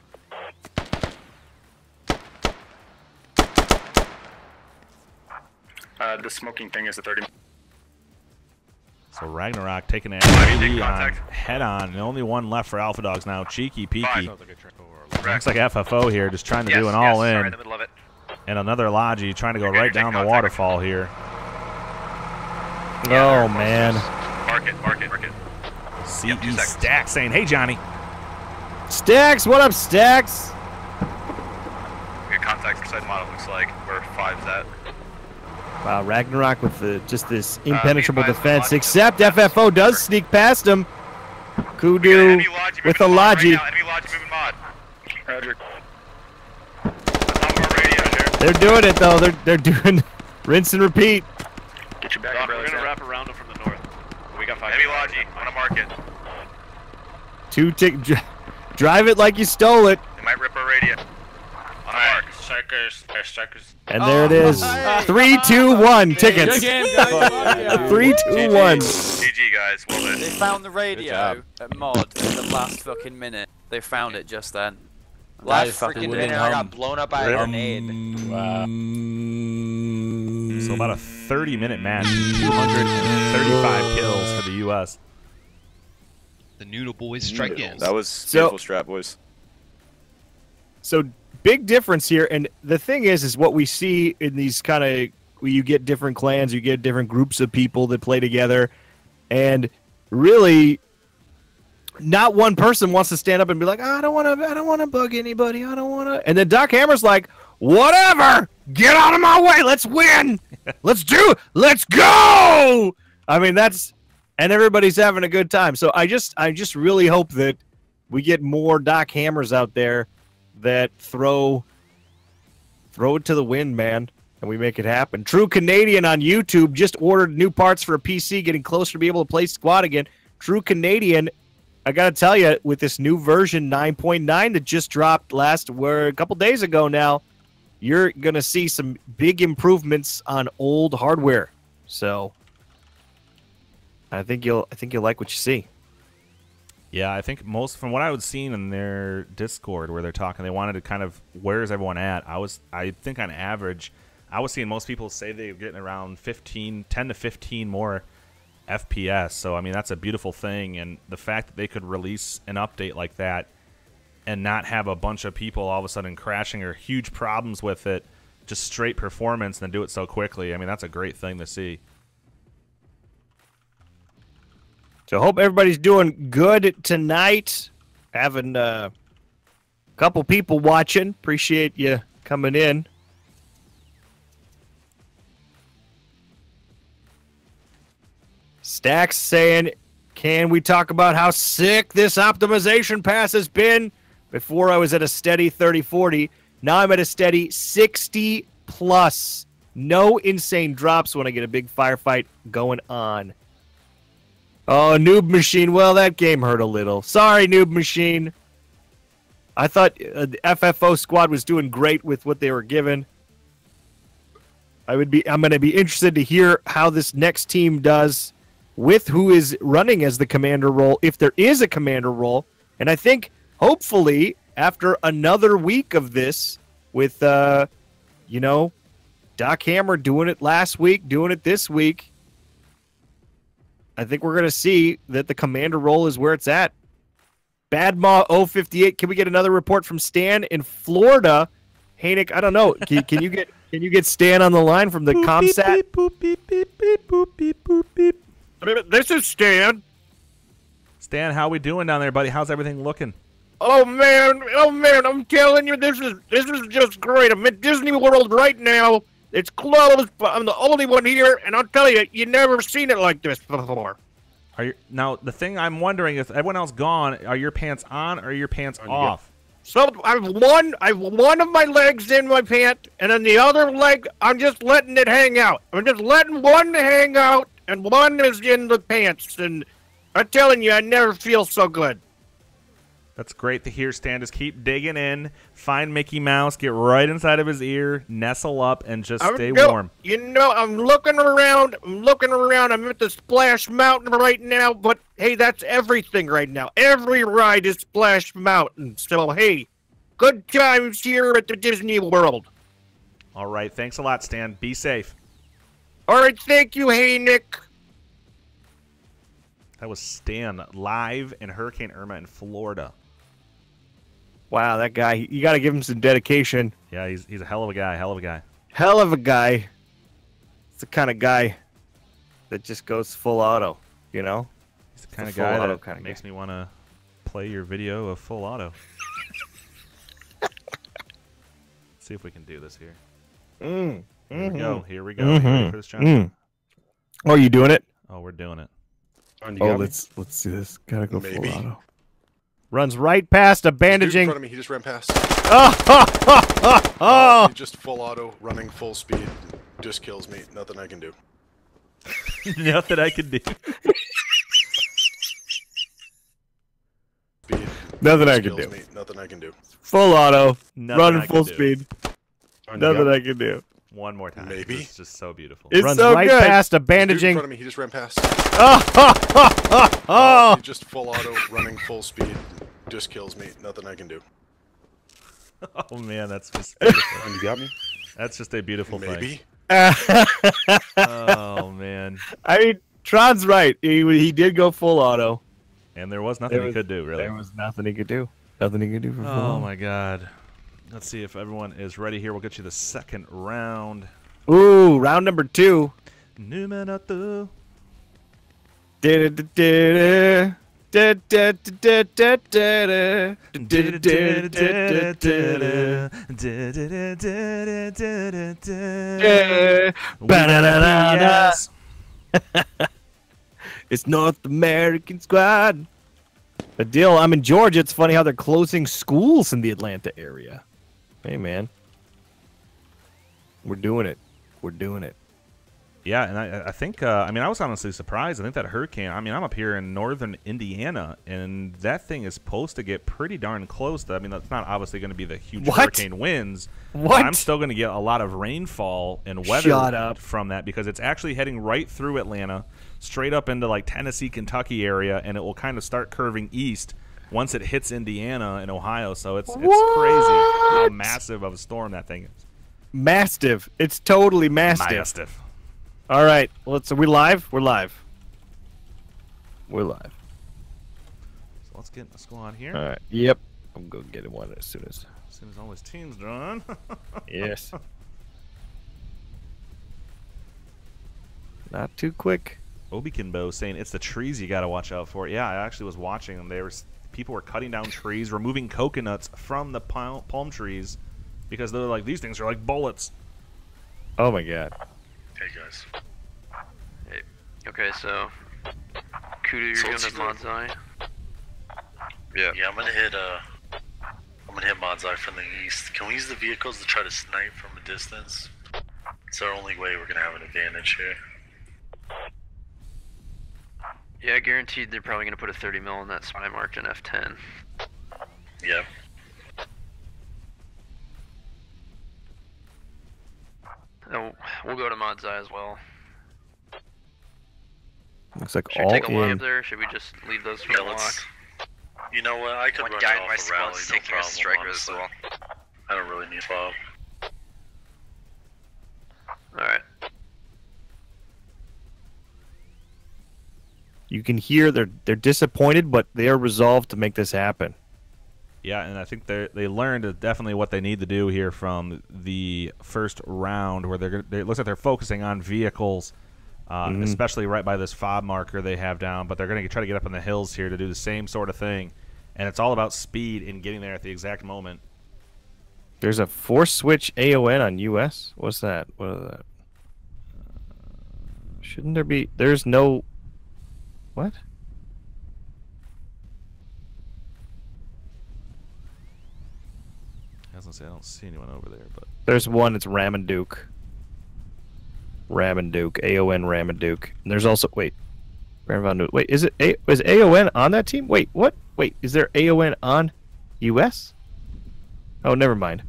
The smoking thing is a 30. So Ragnarok taking an FFO on head on. And only one left for Alpha Dogs now. Cheeky Peaky. Looks like FFO here, just trying to do an all in. Sorry, in the middle of it. And another Logi trying to go right down the waterfall here. Oh man. Mark it. CE Stack saying, hey Johnny. Stacks, what up, Stacks? We got contact beside model, looks like where 5's at. Wow, Ragnarok with just this impenetrable defense, except FFO does sneak past him. Kudu with the Logi. Enemy Logi moving mod. Roger. They're doing it though. They're doing rinse and repeat. Get your back. We're gonna wrap around them from the north. We got 5. Enemy Logi on a market. Drive it like you stole it. They might rip our radio. On a mark. Strikers. And there it is. 3, 2, 1 tickets. 3, 2, 1. GG guys, well done. They found the radio at mod in the last fucking minute. They found it just then. Last fucking minute, I got blown up by a grenade. Wow. So about a 30-minute match, 235 kills for the U.S. The Noodle Boys strike again. That was beautiful strat, boys. So big difference here, and the thing is what we see in these kind of, you get different clans, you get different groups of people that play together, and really, not one person wants to stand up and be like, oh, I don't want to bug anybody, I don't want to. And then Doc Hammer's like, whatever, get out of my way, let's win, let's go. I mean, and everybody's having a good time. So I just really hope that we get more Doc Hammers out there that throw it to the wind, man. and we make it happen. True Canadian on YouTube just ordered new parts for a PC, getting closer to be able to play squad again. True Canadian, I got to tell you, with this new version 9.9 that just dropped a couple days ago now, you're going to see some big improvements on old hardware. So I think you'll like what you see. Yeah, I think from what I was seeing in their Discord where they're talking, they wanted to kind of, where's everyone at? I think on average, I was seeing most people say they're getting around 10 to 15 more FPS. So, I mean, that's a beautiful thing. And the fact that they could release an update like that and not have a bunch of people all of a sudden crashing or huge problems with it, just straight performance, and then do it so quickly, I mean, that's a great thing to see. So hope everybody's doing good tonight. Having a couple people watching. Appreciate you coming in. Stacks saying, can we talk about how sick this optimization pass has been? Before I was at a steady 30-40. Now I'm at a steady 60 plus. No insane drops when I get a big firefight going on. Oh, Noob Machine. Well, that game hurt a little. Sorry, Noob Machine. I thought the FFO squad was doing great with what they were given. I'm going to be interested to hear how this next team does with who is running as the commander role, if there is a commander role. And I think, hopefully, after another week of this, with, Doc Hammer doing it last week, doing it this week, I think we're going to see that the commander role is where it's at. Badmaw 058. Can we get another report from Stan in Florida? Haynick, I don't know. Can you get Stan on the line from the ComSat? Beep, beep, beep, beep, boop, beep, boop, beep. This is Stan. Stan, how we doing down there, buddy? How's everything looking? Oh man, I'm telling you, this is just great. I'm at Disney World right now. It's closed, but I'm the only one here, and I'll tell you, you never seen it like this before. Now, the thing I'm wondering is, everyone else gone, are your pants on or are your pants off? So I've one of my legs in my pant, and then the other leg, I'm just letting it hang out. I'm just letting one hang out, and one is in the pants, and I'm telling you, I never feel so good. That's great to hear, Stan. Just keep digging in, find Mickey Mouse, get right inside of his ear, nestle up, and just stay warm. I'm looking around. I'm at the Splash Mountain right now, but hey, that's everything right now. Every ride is Splash Mountain. So hey, good times here at the Disney World. All right, thanks a lot, Stan. Be safe. All right, thank you, hey Nick. That was Stan live in Hurricane Irma in Florida. Wow, that guy, you got to give him some dedication. Yeah, he's a hell of a guy, Hell of a guy. It's the kind of guy that just goes full auto, you know? He's the kind of guy that makes me want to play your video of full auto. See if we can do this here. Here we go. Here we go. Chris Johnson. Oh, are you doing it? Oh, we're doing it. Oh, let's see this. Gotta go full auto. Runs right past a bandaging. In front of me, he just ran past. He just full auto, running full speed, just kills me. Nothing I can do. Nothing I can do. Nothing I can do. Nothing I can do. Full auto, running full speed. Nothing I can do. One more time. Maybe. It's just so beautiful. It's Runs so right good. past a bandaging. In front of me, he just ran past. Oh! He just full auto, running full speed, just kills me. Nothing I can do. Oh man, that's just beautiful. You got me? That's just a beautiful thing. Oh man. I mean, Tron's right. He did go full auto. And there was nothing he could do, really. There was nothing he could do. Nothing he could do for full auto. Oh my god. Let's see if everyone is ready here. We'll get you the second round. Ooh, round number 2. Numero 2. It's North American Squad. Adil, I'm in Georgia. It's funny how they're closing schools in the Atlanta area. Hey, man. We're doing it. We're doing it. Yeah, and I think, I mean, I was honestly surprised. I think that hurricane, I mean, I'm up here in northern Indiana, and that thing is supposed to get pretty darn close. I mean, that's not obviously going to be the huge hurricane winds. But I'm still going to get a lot of rainfall and weather from that because it's actually heading right through Atlanta, straight up into, like, Tennessee, Kentucky area, and it will kind of start curving east once it hits Indiana and Ohio. So it's crazy how massive of a storm that thing is. Mastiff. It's totally mastiff. Mastiff. All right, are we live? We're live. We're live. So let's get in the squad here. All right. Yep. I'm going to get one as soon as all his team's done. Yes. Not too quick. Obi-Kinbo saying it's the trees you got to watch out for. Yeah, I actually was watching them. People were cutting down trees, removing coconuts from the palm trees because they're like, these things are like bullets. Oh my God. Hey guys. Hey. Okay, so Kudu, you're going to Monsai. Yeah, I'm gonna hit Monsai from the east. Can we use the vehicles to try to snipe from a distance? It's our only way we're gonna have an advantage here. Yeah, guaranteed they're probably gonna put a 30 mil on that spy marked in F10. Yep. Oh, we'll go to Monsai as well. Looks like Should we all take a line in. up there, or should we just leave those for the lock? You know what? I could One run guy it in off my a squad's rally, taking no a striker problem, as honestly. well. I don't really need fob. Alright. You can hear they're disappointed, but they are resolved to make this happen. Yeah, and I think they learned definitely what they need to do here from the first round, where it looks like they're focusing on vehicles, especially right by this fob marker they have down. But they're going to try to get up in the hills here to do the same sort of thing, and it's all about speed and getting there at the exact moment. There's a force switch AON on US. What's that? What is that? Shouldn't there be? There's no. What? I was gonna say I don't see anyone over there, but There's one. It's Ramanduke. Ramanduke. AON Ramanduke. And there's also wait. Wait, is AON on that team? Wait, what? Wait, is there AON on US? Oh, never mind.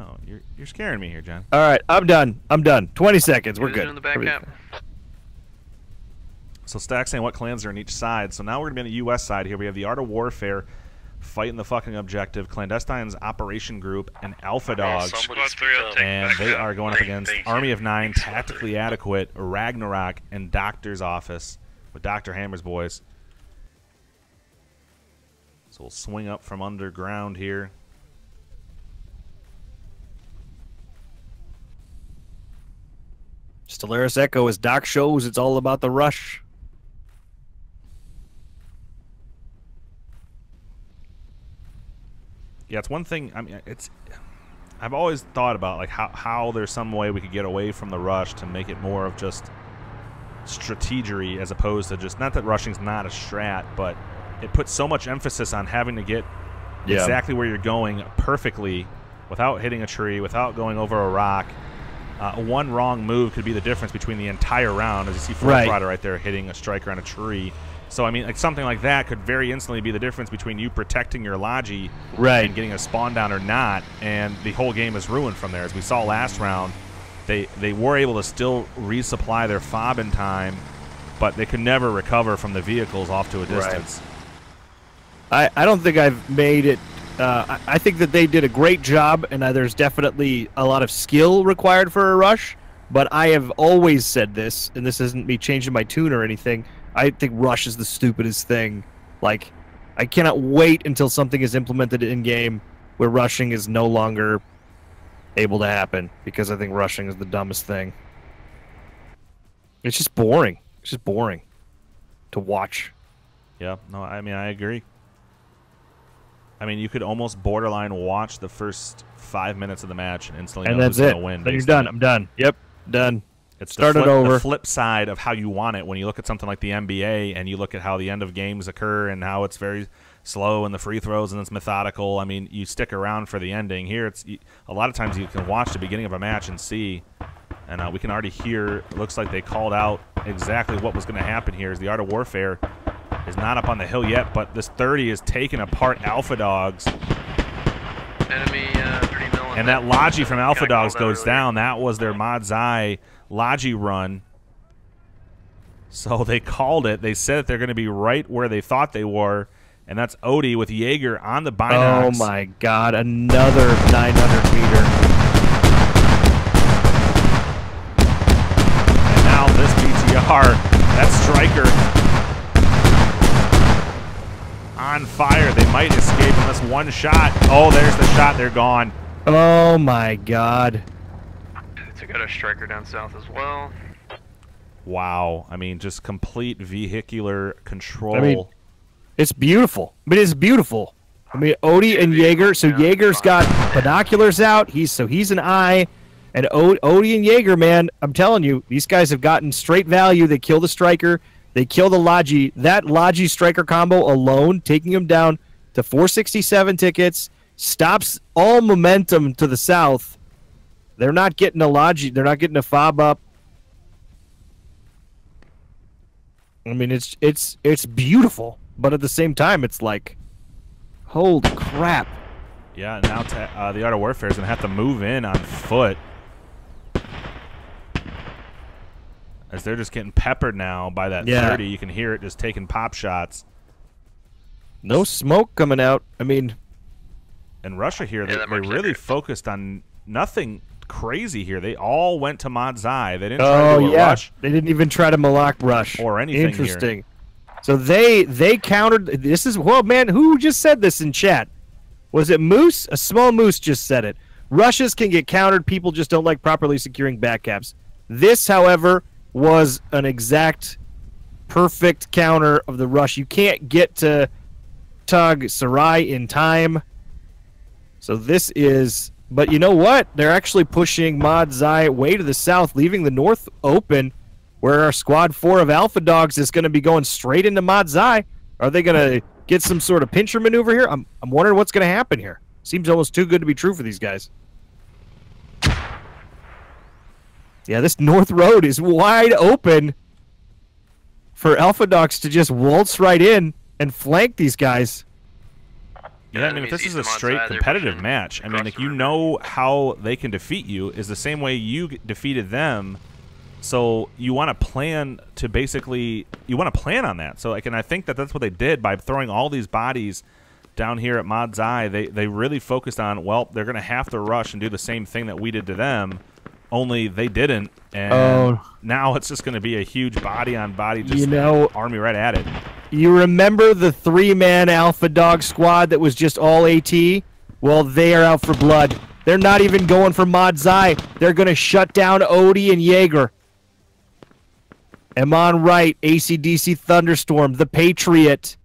no, you're scaring me here, John. All right, I'm done. 20 seconds. We're Who's good. doing the back cap? So Stack's saying what clans are on each side. So now we're going to be on the U.S. side here. We have the Art of Warfare, fighting the fucking objective, Clandestine's Operation Group, and Alpha Dogs. And they are going up against Army of 9, Tactically Adequate, Ragnarok, and Doctor's Office with Dr. Hammer's boys. So we'll swing up from underground here. Stellaris Echo, as Doc shows, it's all about the rush. Yeah, it's one thing. I mean, I've always thought about like how there's some way we could get away from the rush to make it more of just strategery as opposed to just, not that rushing's not a strat, but it puts so much emphasis on having to get exactly where you're going perfectly without hitting a tree, without going over a rock. One wrong move could be the difference between the entire round, as you see Frost Rider right there hitting a striker on a tree. So, I mean, like something like that could very instantly be the difference between you protecting your Logi and getting a spawn down or not, and the whole game is ruined from there. As we saw last round, they were able to still resupply their fob in time, but they could never recover from the vehicles off to a distance. I don't think I've made it. I think that they did a great job, and there's definitely a lot of skill required for a rush, but I have always said this, and this isn't me changing my tune or anything. I think rush is the stupidest thing. Like, I cannot wait until something is implemented in-game where rushing is no longer able to happen, because I think rushing is the dumbest thing. It's just boring. It's just boring to watch. Yeah, no, I mean, I agree. I mean, you could almost borderline watch the first 5 minutes of the match and instantly know who's going to win. Then you're done. I'm done. Yep, done. It's over. The flip side of how you want it when you look at something like the NBA and you look at how the end of games occur and how it's very slow and the free throws and it's methodical. I mean, you stick around for the ending. Here, it's a lot of times you can watch the beginning of a match and see And we can already hear, it looks like they called out exactly what was going to happen here. As the Art of Warfare is not up on the hill yet, but this 30 is taking apart Alpha Dogs. Enemy 30 mil. And that Logi from Alpha Dogs goes down. That was their Mod's Eye Logi run. So they called it. They said that they're going to be right where they thought they were. And that's Odie with Jaeger on the binocs. Oh, my God. Another 900 meter. And now this BTR, that Striker on fire. They might escape in this one shot. Oh, there's the shot. They're gone. Oh, my God. They got a Striker down south as well. Wow. I mean, just complete vehicular control. I mean, it's beautiful. But it's beautiful. I mean, Odie and Jaeger. So Jaeger's got binoculars out. He's an eye. And Odie and Jaeger, man, I'm telling you, these guys have gotten straight value. They kill the Striker. They kill the Logi. That Logi Striker combo alone, taking him down to 467 tickets, stops all momentum to the south. They're not getting a Logi. They're not getting a fob up. I mean, it's beautiful, but at the same time, it's like, holy crap. Yeah, now the Art of Warfare is going to have to move in on foot. As they're just getting peppered now by that 30. You can hear it just taking pop shots. No smoke coming out. I mean... In Russia here, they really focused on nothing crazy here. They all went to Mod's Eye. They didn't try to do a rush. They didn't even try to Malak rush. Or anything Interesting. Here. So they countered... This is... Well, man, who just said this in chat? Was it Moose? A small Moose just said it. Rushes can get countered. People just don't like properly securing backcaps. This, however, was an exact perfect counter of the rush. You can't get to Tug Sarai in time. So this is... But you know what? They're actually pushing Mod's Eye way to the south, leaving the north open, where our Squad 4 of Alpha Dogs is going to be going straight into Mod's Eye. Are they going to get some sort of pincher maneuver here? I'm wondering what's going to happen here. Seems almost too good to be true for these guys. Yeah, this north road is wide open for Alpha Dogs to just waltz right in and flank these guys. Yeah, I mean, if this is a straight competitive match, I mean, like, you know how they can defeat you is the same way you defeated them. So you want to plan to basically, you want to plan on that. So, like, and I think that that's what they did by throwing all these bodies down here at Mod's Eye. They really focused on, well, they're going to have to rush and do the same thing that we did to them, only they didn't. And now it's just going to be a huge body-on-body, just army right at it. You remember the 3-man Alpha Dog squad that was just all AT? Well, they are out for blood. They're not even going for Mod's Eye. They're going to shut down Odie and Jaeger. Amon Wright, AC/DC Thunderstorm, the Patriot.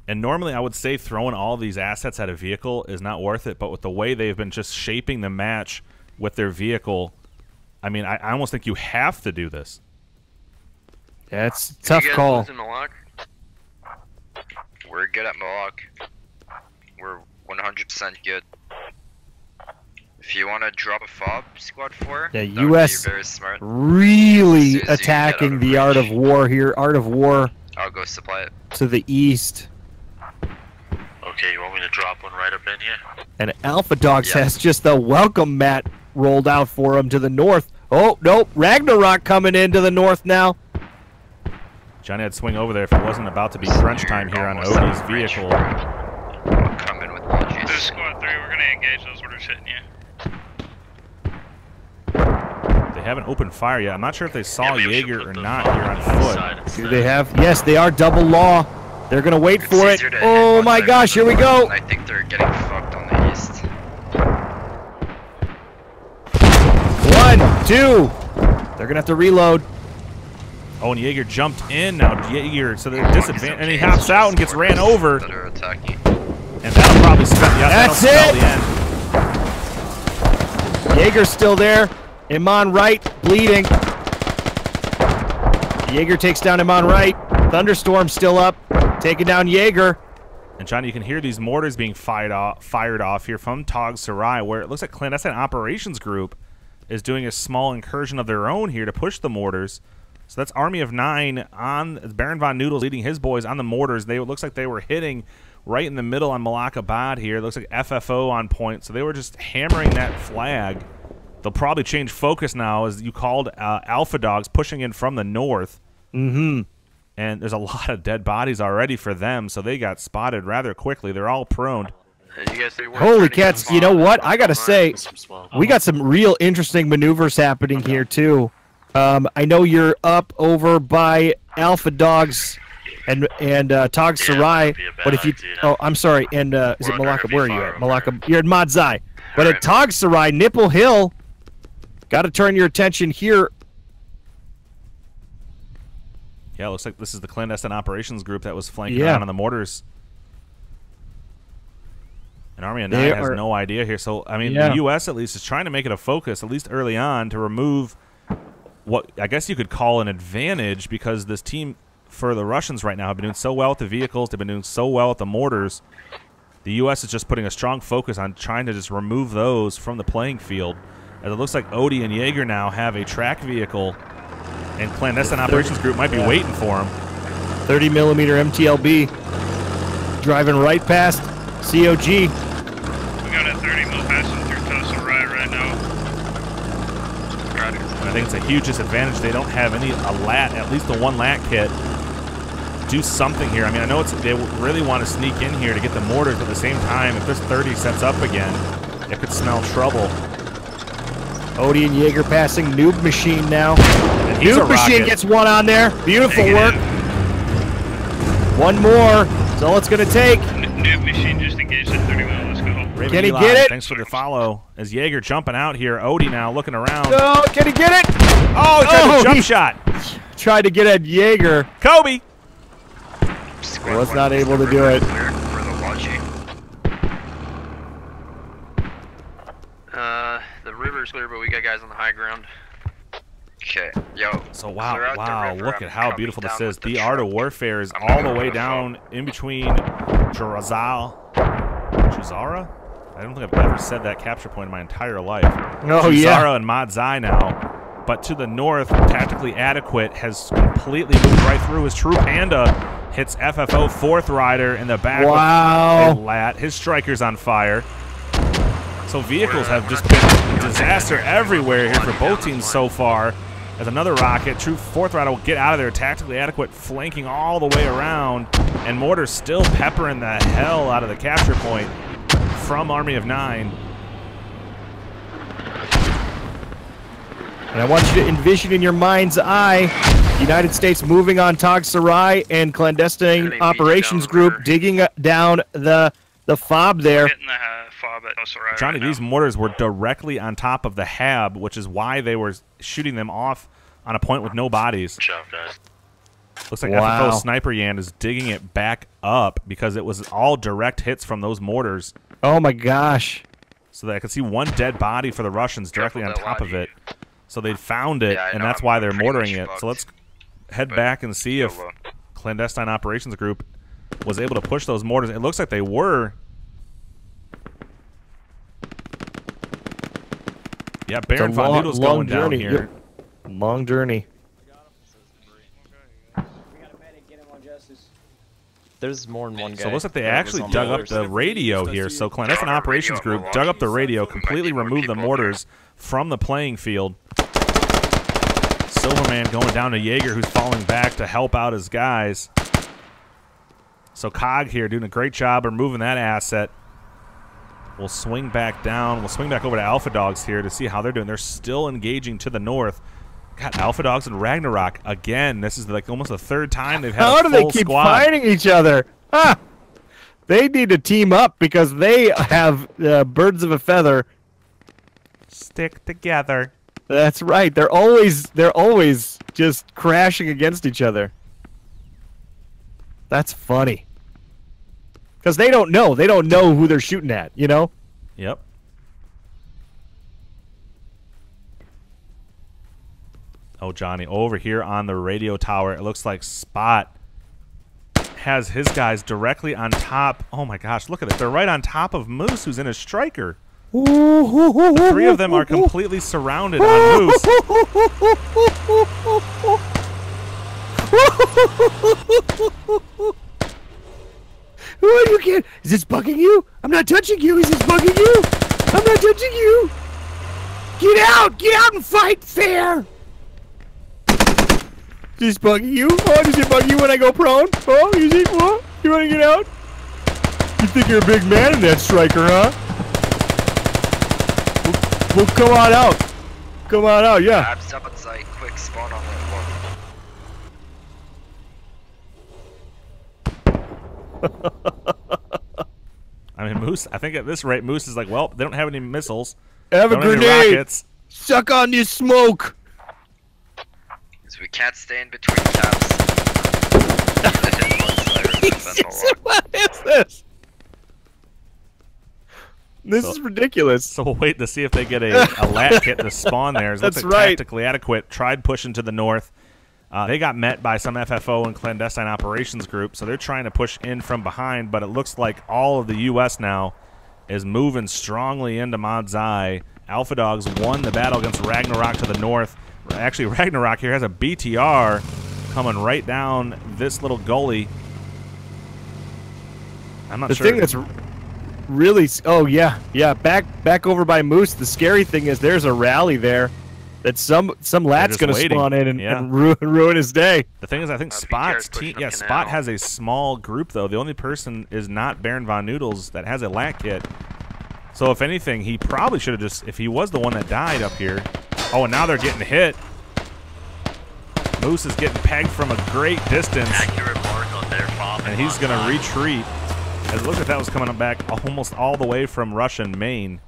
And normally I would say throwing all these assets at a vehicle is not worth it, but with the way they've been just shaping the match with their vehicle, I mean, I almost think you have to do this. Yeah, it's a tough call. We're good at Malak. We're 100% good. If you want to drop a fob, Squad 4, yeah, U.S. very smart. Really attacking the Art of War here. Art of War. I'll go supply it. To the east. Okay, you want me to drop one right up in here? And Alpha Dogs has just the welcome mat rolled out for him to the north. Oh, nope. Ragnarok coming into the north now. Johnny had to swing over there if it wasn't about to be crunch time here on Odie's vehicle. Come in with Logis. This is Squad 3, we're going to engage those orders hitting you. They haven't opened fire yet. I'm not sure if they saw Jaeger or not here on foot. Do they have? Yes, they are double law. They're going to wait for it. Oh my gosh, here we go. I think they're getting fucked on the east. 1, 2. They're going to have to reload. Oh, and Jaeger jumped in now. Jaeger, so they're disadvantaged, and he hops out and gets ran over. And that'll probably spell, That's it. The end. Jaeger's still there. Iman Wright bleeding. Jaeger takes down Iman Wright. Thunderstorm still up, taking down Jaeger. And Johnny, you can hear these mortars being fired off here from Tog Sarai, where it looks like that's an operations group is doing a small incursion of their own here to push the mortars. So that's Army of 9 on Baron Von Noodles leading his boys on the mortars. It looks like they were hitting right in the middle on Malakabad here. It looks like FFO on point. So they were just hammering that flag. They'll probably change focus now, as you called, Alpha Dogs pushing in from the north. Mm-hmm. And there's a lot of dead bodies already for them, so they got spotted rather quickly. They're all prone. Holy cats, you know what? I got to say, we got some real interesting maneuvers happening here, too. I know you're up over by Alpha Dogs and Tog Sarai, but if you... Oh, I'm sorry, and is it Malacca? Where are you at? Malacca, you're at Madzai. But at Tog Sarai, Nipple Hill, got to turn your attention here. Yeah, it looks like this is the clandestine operations group that was flanking around on the mortars. And Army of 9 has no idea here. So, I mean, the U.S. at least is trying to make it a focus, at least early on, to remove what I guess you could call an advantage, because this team for the Russians right now have been doing so well with the vehicles. They've been doing so well with the mortars. The U.S. is just putting a strong focus on trying to just remove those from the playing field. As it looks like Odie and Jaeger now have a track vehicle, and clandestine operations group might be waiting for him. 30mm MTLB driving right past COG. We got a 30mm passing through Tulsa right now. I think it's a huge disadvantage. They don't have a lat, at least the one lat kit. Do something here. I mean, I know they really want to sneak in here to get the mortars, but at the same time, if this 30 sets up again, it could smell trouble. Odie and Jaeger passing Noob Machine now. Noob Machine gets one on there. Beautiful work. One more. That's all it's going to take. Noob Machine just engaged at 31. Let's go. Raven Can he Eli, get it? Thanks for the follow. As Jaeger jumping out here. Odie now looking around. No, can he get it? Oh, he tried to jump shot. Tried to get at Jaeger. Kobe. Was not able to do it. The river's clear, but we got guys on the high ground. Okay, yo. So wow, look at how beautiful this is. The art of warfare is all the way down in between Jazara? I don't think I've ever said that capture point in my entire life. Oh, Jazara and Madzai now. But to the north, tactically adequate, has completely moved right through. His True Panda hits FFO fourth rider in the back. Wow. With a lat. His striker's on fire. So vehicles have just been a disaster everywhere here for both teams so far. As another rocket, True fourth rider will get out of there, tactically adequate, flanking all the way around, and mortars still peppering the hell out of the capture point from Army of 9. And I want you to envision in your mind's eye the United States moving on Tog Sarai and clandestine operations group digging down the fob there. Getting the fob at Tulsa right Johnny, now. these mortars were directly on top of the hab, which is why they were shooting them off on a point with no bodies. Good job, guys. Looks like FFO Sniper Yan is digging it back up because it was all direct hits from those mortars. Oh my gosh. So that I could see one dead body for the Russians directly on top of it. So they found it, and that's why they're mortaring it. So let's head back and see if clandestine operations group was able to push those mortars. It looks like they were. Yeah, Baron Von Noodle's going down here. Yep. Long journey. There's more than one guy. So it looks like they actually dug up the radio here. So clandestine operations group dug up the radio, completely removed the mortars from the playing field. Silverman going down to Jaeger, who's falling back to help out his guys. So Cog here doing a great job removing that asset. We'll swing back down. We'll swing back over to Alpha Dogs here to see how they're doing. They're still engaging to the north. God, Alpha Dogs and Ragnarok again. This is like almost the third time they've had How a do full they keep squad. fighting each other? Huh. They need to team up because they have birds of a feather. Stick together. That's right. They're always just crashing against each other. That's funny. Because they don't know. They don't know who they're shooting at, you know? Yep. Oh, Johnny, over here on the radio tower, it looks like Spot has his guys directly on top. Oh, my gosh, look at it. They're right on top of Moose, who's in his striker. The three of them are completely surrounded on Moose. Oh, you can't. Is this bugging you? I'm not touching you. Is this bugging you? I'm not touching you. Get out! Get out and fight fair! Is this bugging you? Oh, does it bug you when I go prone? Oh, is it? What? You want to get out? You think you're a big man in that striker, huh? Well, come on out. Come on out, yeah. Abs up inside, quick spawn on that one. I mean, Moose, I think at this rate, Moose is like, well, they don't have any missiles. Have a grenade. Rockets. Suck on this smoke. So we can't stay in between caps. What is this? This is ridiculous. So we'll wait to see if they get a lat kit to spawn there. That's right. Tactically adequate. Tried pushing to the north. They got met by some FFO and clandestine operations group, so they're trying to push in from behind, but it looks like all of the U.S. now is moving strongly into Mod's Eye. Alpha Dogs won the battle against Ragnarok to the north. Actually, Ragnarok here has a BTR coming right down this little gully. I'm not sure. The thing that's really... Oh, yeah. Yeah, back over by Moose. The scary thing is there's a rally there that some lad's going to spawn in and ruin his day. The thing is, I think Spot's team... Yeah, Spot has a small group, though. The only person is not Baron Von Noodles that has a lat kit. So, if anything, he probably should have just... If he was the one that died up here... Oh, and now they're getting hit. Moose is getting pegged from a great distance. Accurate mark on their fob. And he's going to retreat. As it looks like that was coming back almost all the way from Russian Maine.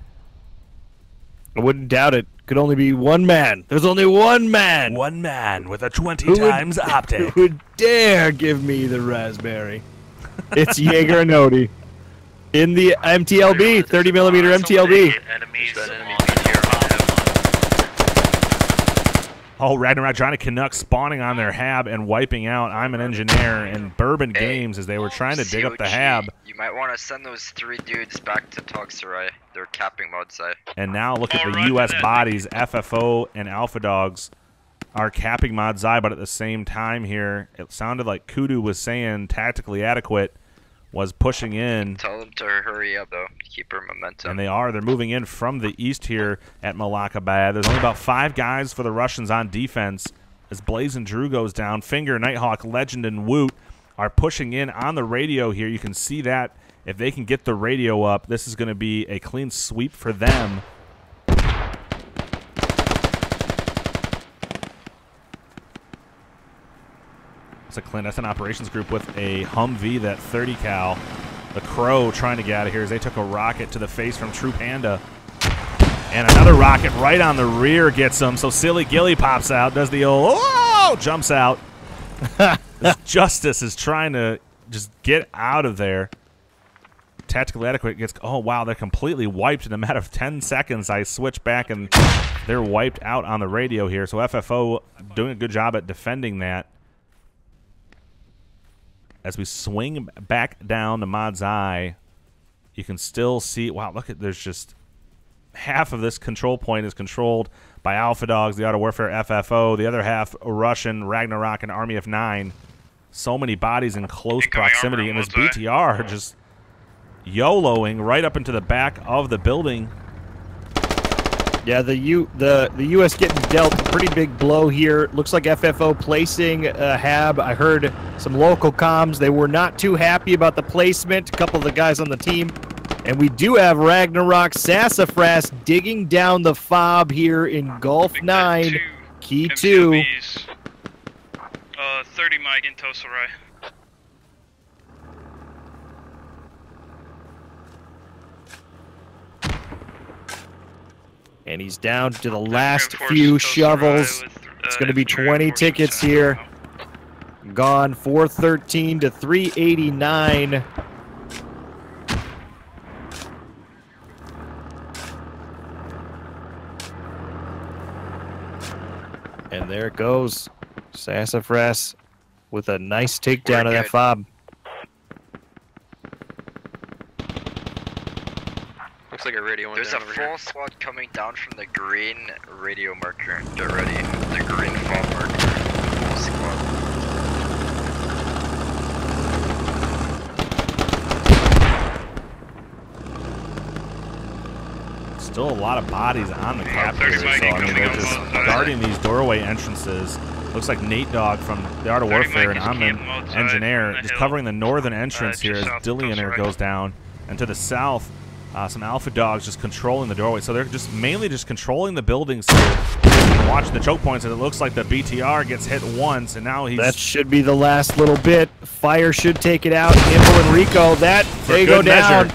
I wouldn't doubt it. Could only be one man. There's only one man. One man with a 20 times optic. Who would dare give me the raspberry? It's Jaeger and Odie. In the MTLB, 30mm MTLB. Oh, Ragnarok trying to Canuck spawning on their hab and wiping out I'm an Engineer and Bourbon Games as they were trying to dig up the hab. You might want to send those 3 dudes back to Toxarai. They're capping Mod's Eye. And now look at the U.S. bodies. FFO and Alpha Dogs are capping Mod's Eye, but at the same time here, it sounded like Kudu was saying tactically adequate was pushing in. Tell them to hurry up, though. Keep her momentum. And they are. They're moving in from the east here at Malakabad. There's only about 5 guys for the Russians on defense as Blazin' Drew goes down. Finger, Nighthawk, Legend, and Woot are pushing in on the radio here. You can see that if they can get the radio up, this is going to be a clean sweep for them. It's a clandestine operations group with a Humvee, that 30 cal. The Crow trying to get out of here as they took a rocket to the face from True Panda. And another rocket right on the rear gets them. So Silly Gilly pops out, does the old, oh, jumps out. Justice is trying to just get out of there. Tactically adequate gets, oh, wow, they're completely wiped in a matter of 10 seconds. I switch back and they're wiped out on the radio here. So FFO doing a good job at defending that. As we swing back down to Mod's Eye, you can still see, wow, look at, there's just half of this control point is controlled by Alpha Dogs, the Auto Warfare FFO, the other half Russian, Ragnarok, and Army of 9. So many bodies in close proximity, and this BTR just YOLOing right up into the back of the building. Yeah, the U.S. getting dealt a pretty big blow here. Looks like FFO placing a hab. I heard some local comms. They were not too happy about the placement, a couple of the guys on the team. And we do have Ragnarok Sassafras digging down the fob here in Gulf 9, Key 2. 30 Mike in Tosarai. And he's down to the last few shovels. It's going to be 20 tickets here. Gone 413 to 389. And there it goes. Sassafras with a nice takedown of that fob. Looks Looks like a radio went There's a full squad coming down from the green radio marker. Get ready. The green fob marker. Full squad. Still a lot of bodies on the cap here, so I mean they're just guarding these doorway entrances. Looks like Nate Dogg from the Art of Warfare and I'm an engineer, just covering the northern entrance here as Dillionaire goes down. And to the south, some Alpha Dogs just controlling the doorway. So they're just mainly just controlling the buildings here and watching the choke points. And it looks like the BTR gets hit once, and now he's... That should be the last little bit. Fire should take it out. Nimble and Rico, they go down.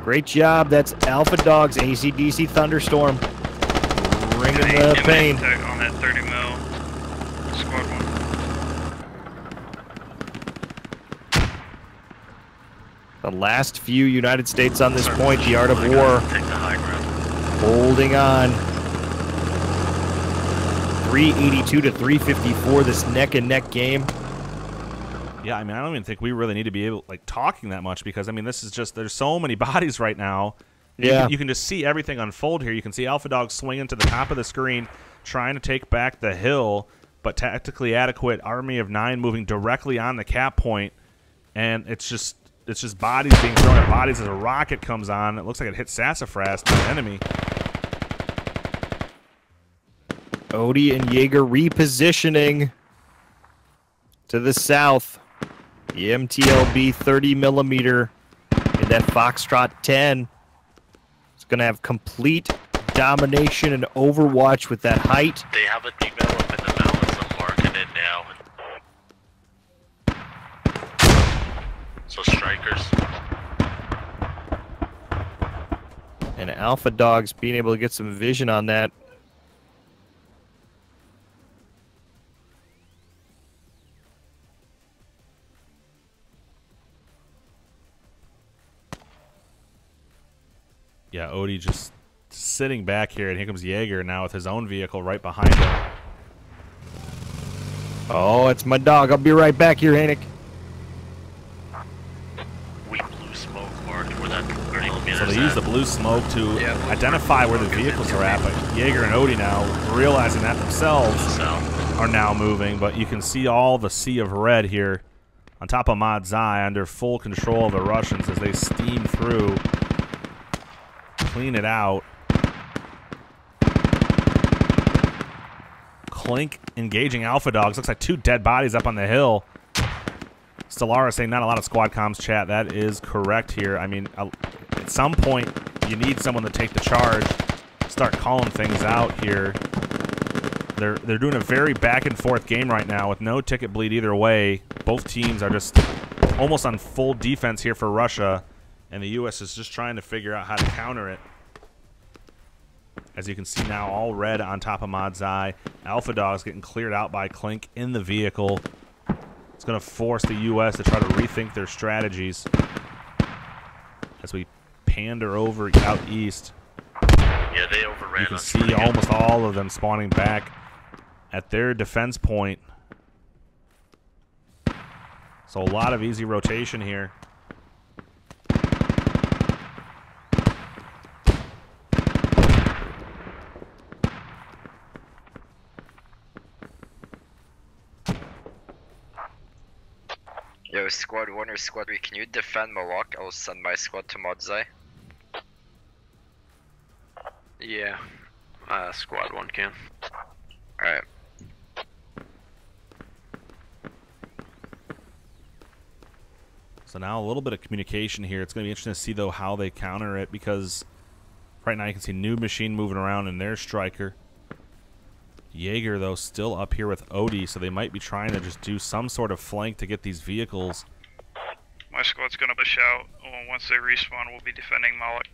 Great job. That's Alpha Dogs, AC/DC Thunderstorm. Bringing the pain. On that 30 mil, squad 1. The last few United States on this point, the Art of War. Holding on. 382 to 354, this neck-and-neck game. Yeah, I mean, I don't even think we really need to be talking that much because, I mean, this is just, there's so many bodies right now. Yeah. You can just see everything unfold here. You can see Alpha Dog swinging to the top of the screen, trying to take back the hill, but tactically adequate Army of 9 moving directly on the cap point, and it's just bodies being thrown at bodies as a rocket comes on. It looks like it hit Sassafras, the enemy. Odie and Jaeger repositioning to the south. The MTLB 30mm in that Foxtrot 10. It's going to have complete domination and overwatch with that height. They have a develop in the balance. I'm marking it now. So strikers. And Alpha Dogs being able to get some vision on that. Yeah, Odie just sitting back here, and here comes Jaeger now with his own vehicle right behind him. Oh, it's my dog. I'll be right back here, Hank. We blue smoke marked where that 30mm. So they use the blue smoke to identify where the vehicles are at, but Jaeger and Odie now, realizing that themselves, are now moving, but you can see all the sea of red here on top of Mod Zai under full control of the Russians as they steam through. Clean it out. Clink engaging Alpha Dogs. Looks like 2 dead bodies up on the hill. Stellara saying not a lot of squad comms chat. That is correct here. I mean, at some point, you need someone to take the charge, start calling things out here. They're doing a very back and forth game right now with no ticket bleed either way. Both teams are just almost on full defense here for Russia. And the U.S. is just trying to figure out how to counter it. As you can see now, all red on top of Mod Zai. Alpha Dog's getting cleared out by Clink in the vehicle. It's going to force the U.S. to try to rethink their strategies. As we pander over out east. Yeah, they overran. You can see almost all of them spawning back at their defense point. So a lot of easy rotation here. Yo, squad 1 or squad 3, can you defend Malak? I'll send my squad to Mod Zai. Yeah, squad 1 can. Alright. So now a little bit of communication here. It's going to be interesting to see, though, how they counter it, because right now you can see New Machine moving around in their striker. Jaeger, though, still up here with Odie, so they might be trying to just do some sort of flank to get these vehicles. My squad's gonna push out. Once they respawn, we'll be defending Moloch.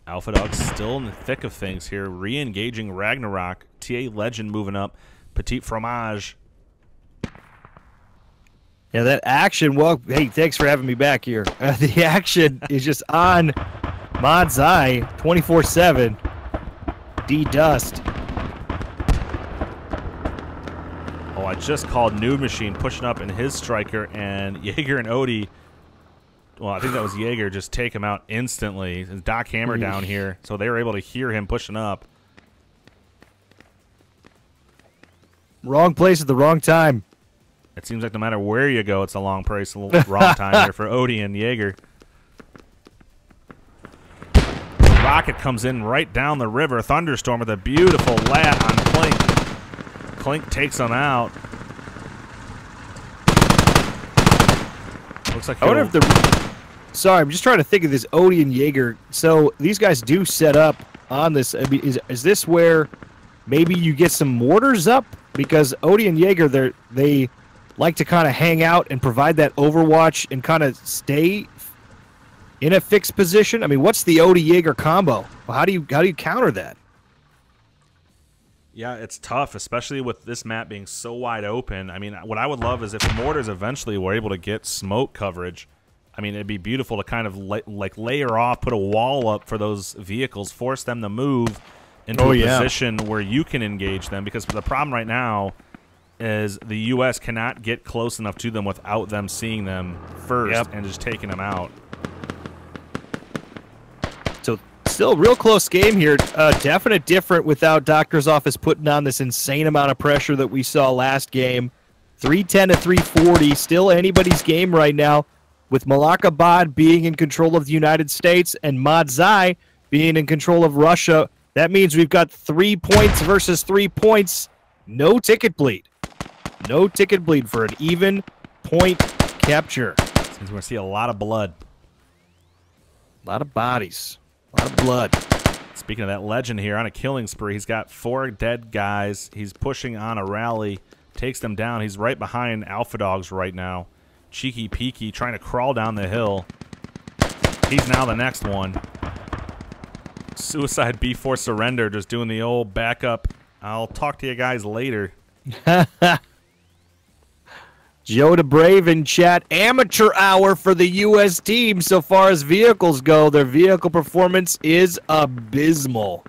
Alpha Dog's still in the thick of things here, re-engaging Ragnarok. TA Legend moving up. Petit Fromage. Yeah, that action, well, hey, thanks for having me back here. The action is just on Mod Zai 24/7. D-Dust. Oh, I just called Nude Machine pushing up in his striker, and Jaeger and Odie. Well, I think that was Jaeger. Just take him out instantly. And Doc Hammer down here, so they were able to hear him pushing up. Wrong place at the wrong time. It seems like no matter where you go, it's a long place, wrong time here for Odie and Jaeger. Rocket comes in right down the river. Thunderstorm with a beautiful lat on Clink. Clink takes him out. Looks like I wonder if the. Sorry, I'm just trying to think of this Odie and Jaeger. So these guys do set up on this. I mean, is this where maybe you get some mortars up? Because Odie and Jaeger, they like to kind of hang out and provide that overwatch and kind of stay in a fixed position. I mean, what's the Odie Jaeger combo? How do you counter that? Yeah, it's tough, especially with this map being so wide open. I mean, what I would love is if mortars eventually were able to get smoke coverage. I mean, it'd be beautiful to kind of like layer off, put a wall up for those vehicles, force them to move into a position where you can engage them. Because the problem right now is the U.S. cannot get close enough to them without them seeing them first and just taking them out. So still a real close game here. Definite different without Doctor's Office putting on this insane amount of pressure that we saw last game. 310 to 340, still anybody's game right now, with Malakabad being in control of the United States and Madzai being in control of Russia. That means we've got 3 points versus 3 points. No ticket bleed. No ticket bleed for an even point capture. Seems we're going to see a lot of blood. A lot of bodies. A lot of blood. Speaking of that legend here, on a killing spree, he's got 4 dead guys. He's pushing on a rally, takes them down. He's right behind Alpha Dogs right now. Cheeky Peeky trying to crawl down the hill. He's now the next one. Suicide B4 Surrender just doing the old backup. I'll talk to you guys later. Joe the Brave in chat. Amateur hour for the U.S. team so far as vehicles go. Their vehicle performance is abysmal.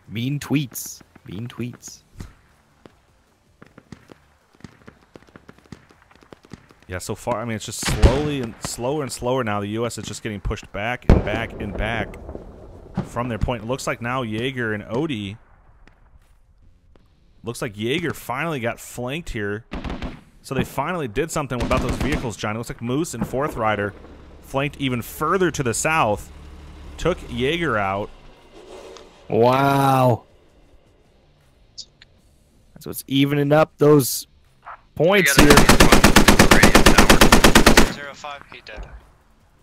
Mean tweets. Mean tweets. Yeah, so far, I mean, it's just slowly and slower now. The U.S. is just getting pushed back and back and back from their point. It looks like now Jaeger and Odie. Looks like Jaeger finally got flanked here. So they finally did something about those vehicles, John. It looks like Moose and Fourth Rider flanked even further to the south. Took Jaeger out. Wow. That's what's evening up those points here. 05, he dead.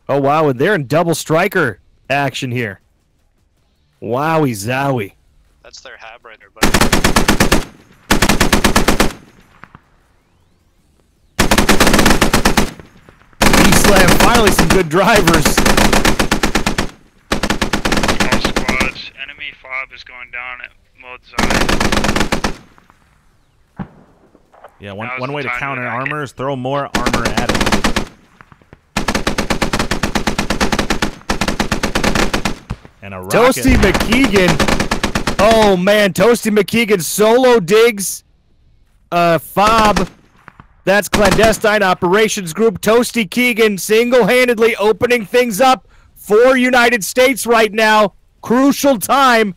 Oh, wow, and they're in double striker action here. Wowie zowie. That's their Habrider, but... E-Slam, finally some good drivers. All squads, enemy fob is going down at Modzai. Yeah, one way to counter armor is throw more armor at it. And a rocket. Toasty McKeegan. Oh, man. Toasty McKeegan solo digs fob. That's Clandestine Operations Group. Toasty Keegan single-handedly opening things up for United States right now. Crucial time.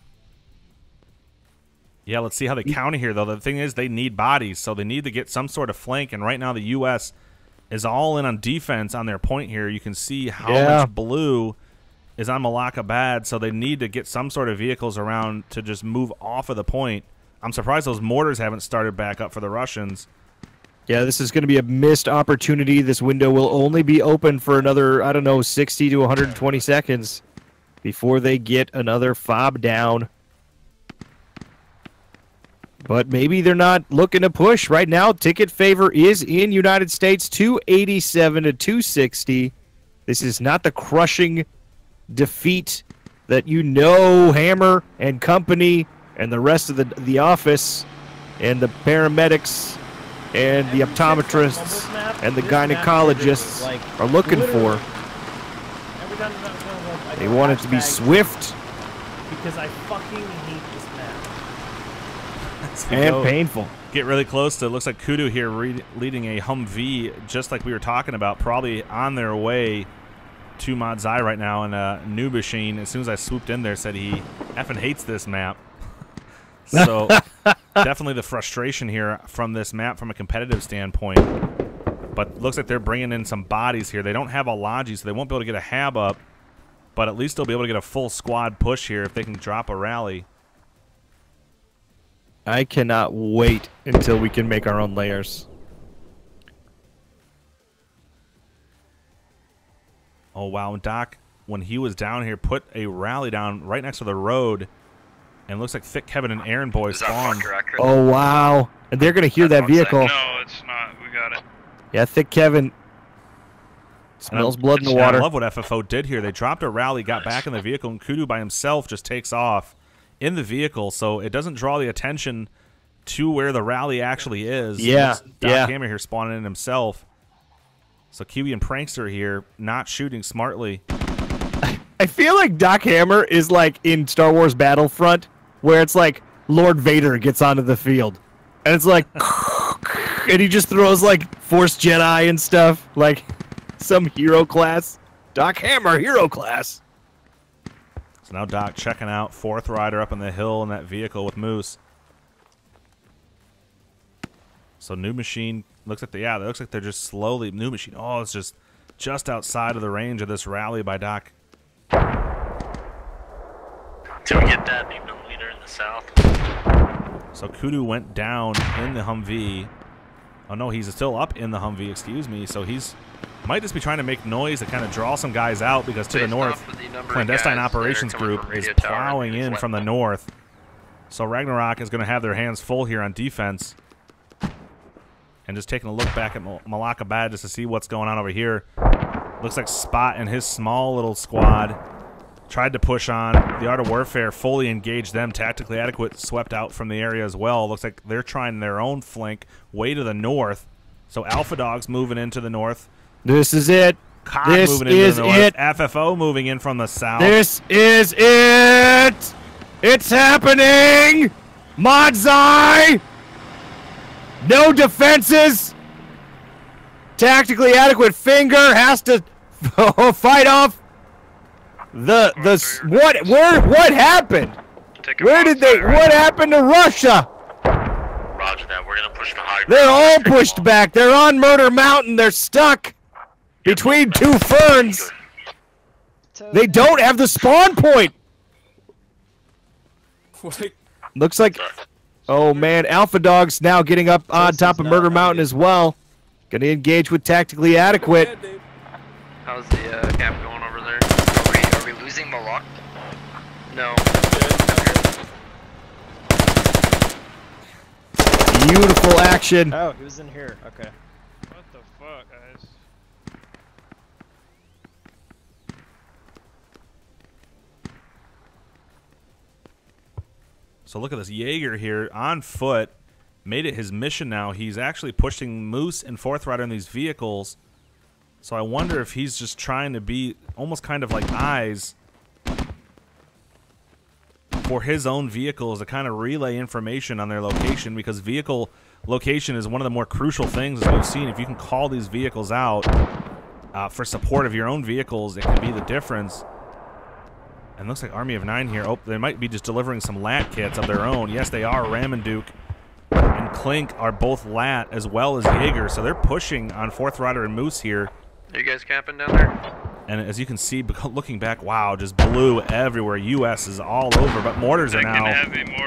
Yeah, let's see how they counter here, though. The thing is, they need bodies, so they need to get some sort of flank. And right now the U.S. is all in on defense on their point here. You can see how much blue is on Malakabad, so they need to get some sort of vehicles around to just move off of the point. I'm surprised those mortars haven't started back up for the Russians. Yeah, this is going to be a missed opportunity. This window will only be open for another, I don't know, 60 to 120 seconds before they get another fob down. But maybe they're not looking to push. Right now, ticket favor is in United States, 287 to 260. This is not the crushing defeat that Hammer and company and the rest of the office and the paramedics and the optometrists and the gynecologists are looking for. They want it to be swift. Because I fucking hate this map. And painful. Get really close to, it looks like Kudu here leading a Humvee, just like we were talking about, probably on their way to Modzai right now. And New Machine, as soon as I swooped in there, said he effing hates this map. So definitely the frustration here from this map from a competitive standpoint. But looks like they're bringing in some bodies here. They don't have a Logi, so they won't be able to get a hab up. But at least they'll be able to get a full squad push here if they can drop a rally. I cannot wait until we can make our own layers. Oh, wow. Doc, when he was down here, put a rally down right next to the road. And looks like Thick Kevin and Aaron Boy spawned. Oh, wow. And they're going to hear that vehicle. No, it's not. We got it. Yeah, Thick Kevin smells blood in the water. I love what FFO did here. They dropped a rally, got back in the vehicle, and Kudu by himself just takes off in the vehicle, so it doesn't draw the attention to where the rally actually is. Yeah, Doc Hammer here spawning in himself. So Kiwi and Prankster here not shooting smartly. I feel like Doc Hammer is like in Star Wars Battlefront, where it's like Lord Vader gets onto the field. And it's like, and he just throws like Force Jedi and stuff, like some hero class. Doc Hammer, hero class. So now Doc checking out fourth rider up on the hill in that vehicle with Moose. So New Machine looks like it looks like they're just slowly New Machine. Oh, it's just outside of the range of this rally by Doc. Did we get that Beacon leader in the south? So Kudu went down in the Humvee. Oh no, he's still up in the Humvee, excuse me. So he's might just be trying to make noise to kind of draw some guys out, because to the north, Clandestine Operations Group is plowing in from the north. So Ragnarok is going to have their hands full here on defense. And just taking a look back at Malacca Bad just to see what's going on over here. Looks like Spot and his small little squad tried to push on. The Art of Warfare fully engaged them. Tactically Adequate swept out from the area as well. Looks like they're trying their own flank way to the north. So Alpha Dog's moving into the north. This is it. This moving into the north. It. FFO moving in from the south. This is it. It's happening. Modzai. No defenses. Tactically Adequate Finger has to fight off the what happened? What happened to Russia? Roger that. We're gonna push the high. They're all pushed back. They're on Murder Mountain. They're stuck between two ferns. They don't have the spawn point. Looks like, oh man, Alpha Dog's now getting up on top of Murder Mountain as well. Gonna engage with Tactically Adequate. How's the camp going over there? Are we losing the lock? No. Beautiful action. Oh, he was in here. Okay. What the fuck, guys? So look at this Jaeger here on foot. Made it his mission now. He's actually pushing Moose and Fourth Rider in these vehicles. So I wonder if he's just trying to be almost kind of like eyes for his own vehicles to kind of relay information on their location, because vehicle location is one of the more crucial things, as we've seen. If you can call these vehicles out for support of your own vehicles, it can be the difference. And looks like Army of 9 here. Oh, they might be just delivering some LAT kits of their own. Yes, they are. Ram and Duke and Clink are both LAT as well as Jaeger, so they're pushing on Fourth Rider and Moose here. Are you guys camping down there? And as you can see, looking back, wow, just blue everywhere. U.S. is all over, but mortars are now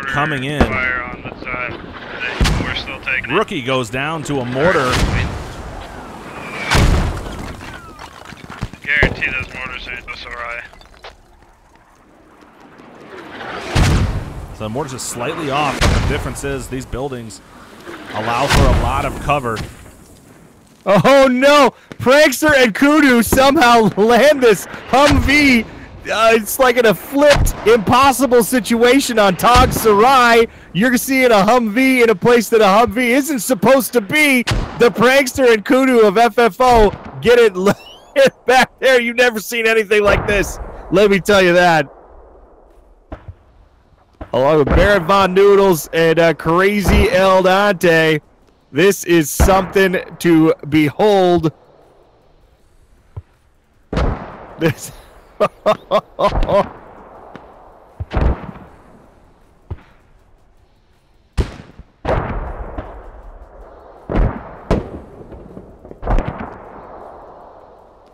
coming in. Fire on the side. We're still taking Rookie goes down to a mortar. Guarantee those mortars ain't SRI. So the mortars are slightly off, but the difference is these buildings allow for a lot of cover. Oh no! Prankster and Kudu somehow land this Humvee. It's like in a flipped, impossible situation on Tog Sarai. You're seeing a Humvee in a place that a Humvee isn't supposed to be. The Prankster and Kudu of FFO get it back there. You've never seen anything like this. Let me tell you that. along with Barrett Von Noodles and Crazy El Dante. This is something to behold. This.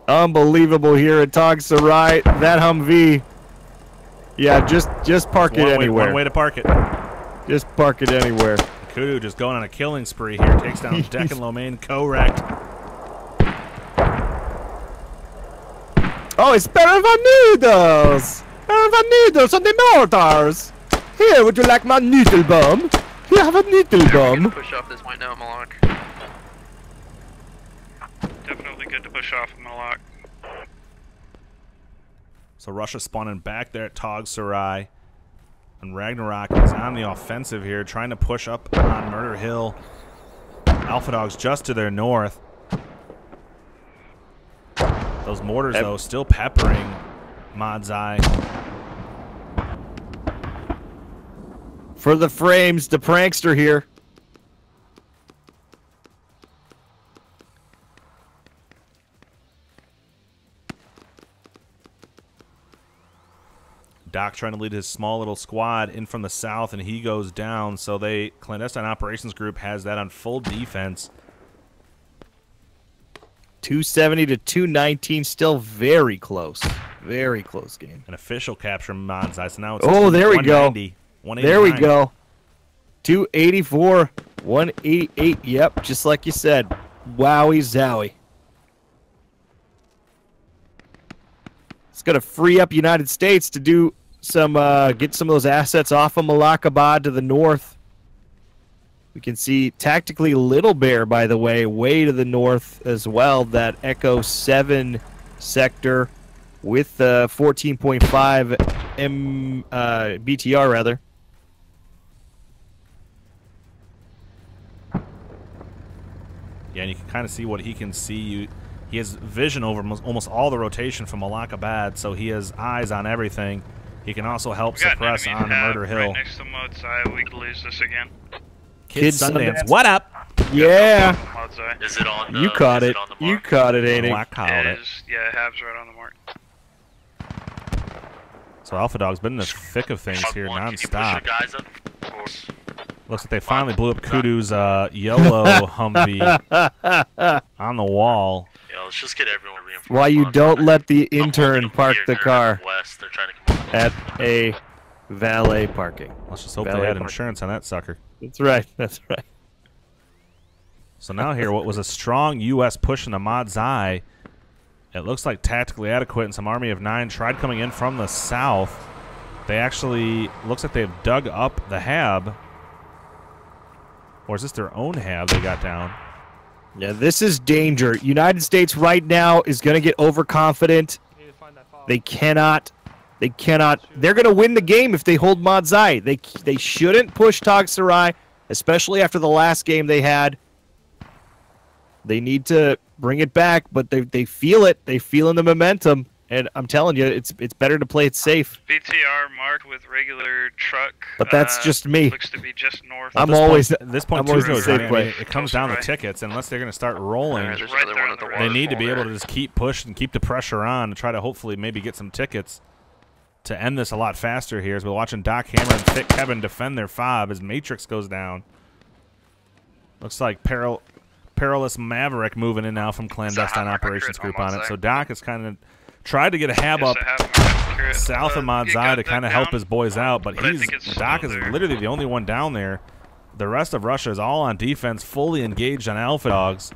Unbelievable here at Tog Sarai. That Humvee. Yeah, just park it anywhere. One way to park it. Just park it anywhere. Kudu just going on a killing spree here. Takes down Deck and Lomain. Co-wrecked. Oh, it's Barrett Von Noodles. Barrett Von Noodles on the mortars. Here, would you like my noodle bomb? Here, have a noodle bomb. Push off this point now, Malak. Definitely good to push off Malak. So Russia spawning back there at Tog Sarai. And Ragnarok is on the offensive here, trying to push up on Murder Hill. Alpha Dogs just to their north. Those mortars, though, still peppering Mod's Eye. For the frames, the prankster here. Doc trying to lead his small little squad in from the south, and he goes down. So Clandestine Operations Group has that on full defense. 270 to 219, still very close. Very close game. An official capture Mod's Eye. So now it's there we go. 189. There we go. 284, 188. Yep, just like you said. Wowie zowie. It's going to free up United States to do some, get some of those assets off of Malakabad to the north. We can see tactically Little Bear, by the way, way to the north as well. That Echo 7 sector with 14.5 BTR, rather. Yeah, and you can kind of see what he can see. He has vision over almost all the rotation from Malakabad, so he has eyes on everything. He can also help suppress on Murder Hill. Right next to Mod's Eye, we could lose this again. Kid Sundance, what up? Yeah. Is it on the, you caught it. You caught it, ain't it? I caught it. Yeah, Hab's right on the mark. So Alpha Dog's been in the thick of things here non-stop. Looks like they finally blew up Kudu's YOLO Humvee on the wall. Yeah, let's just get everyone reinforced. Why you don't let the intern park the car at a valet parking. Let's just hope they had insurance on that sucker. That's right. That's right. So now here, what was a strong U.S. push into Mod's Eye, it looks like tactically adequate, and some Army of 9 tried coming in from the south. They actually, looks like they've dug up the Hab. Or is this their own Hab they got down? Yeah, this is danger. United States right now is going to get overconfident. They cannot. They're going to win the game if they hold Mod's Eye. They shouldn't push Tog Sarai, especially after the last game they had. They need to bring it back, but they feel it. They feel in the momentum. And I'm telling you, it's better to play it safe. BTR marked with regular truck. But that's just me. Looks to be just north. I'm always at this point, I'm too, always safe play. it comes down to tickets. Unless they're going to start rolling, they need to be able to just keep pushing, keep the pressure on, and try to hopefully maybe get some tickets to end this a lot faster here. As we're watching Doc Hammer and Thick Kevin defend their fob as Matrix goes down. Looks like Perilous Maverick moving in now from Clandestine Operations Group on it. So Doc has kind of tried to get a Hab up south of Mod's Eye to kind of help his boys out, but Doc is literally the only one down there. The rest of Russia is all on defense, fully engaged on Alpha Dogs.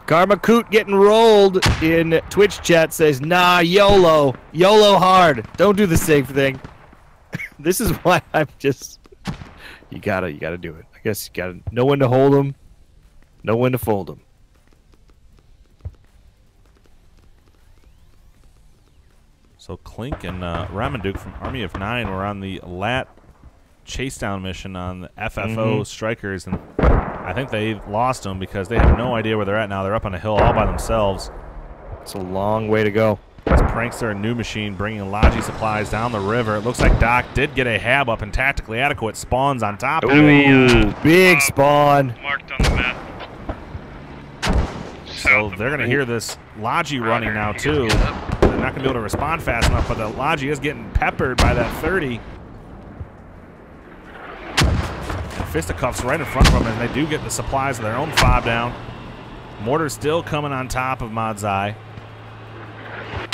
Karma Coot getting rolled in Twitch chat says, nah, YOLO. YOLO hard. Don't do the safe thing. This is why I'm just... You gotta do it. I guess you gotta know when to hold them, know when to fold them. So Clink and Ramanduke from Army of 9 were on the LAT chase down mission on the FFO strikers, and I think they lost them because they have no idea where they're at now. They're up on a hill all by themselves. It's a long way to go. This prankster, a new machine, bringing Logi supplies down the river. It looks like Doc did get a hab up and tactically adequate spawns on top of it. Ooh, big spawn. Marked on the map. So they're going to hear this Logi running now, too. They're not going to be able to respond fast enough, but the Logi is getting peppered by that 30. And fisticuffs right in front of them, and they do get the supplies of their own fob down. Mortar's still coming on top of Modzai.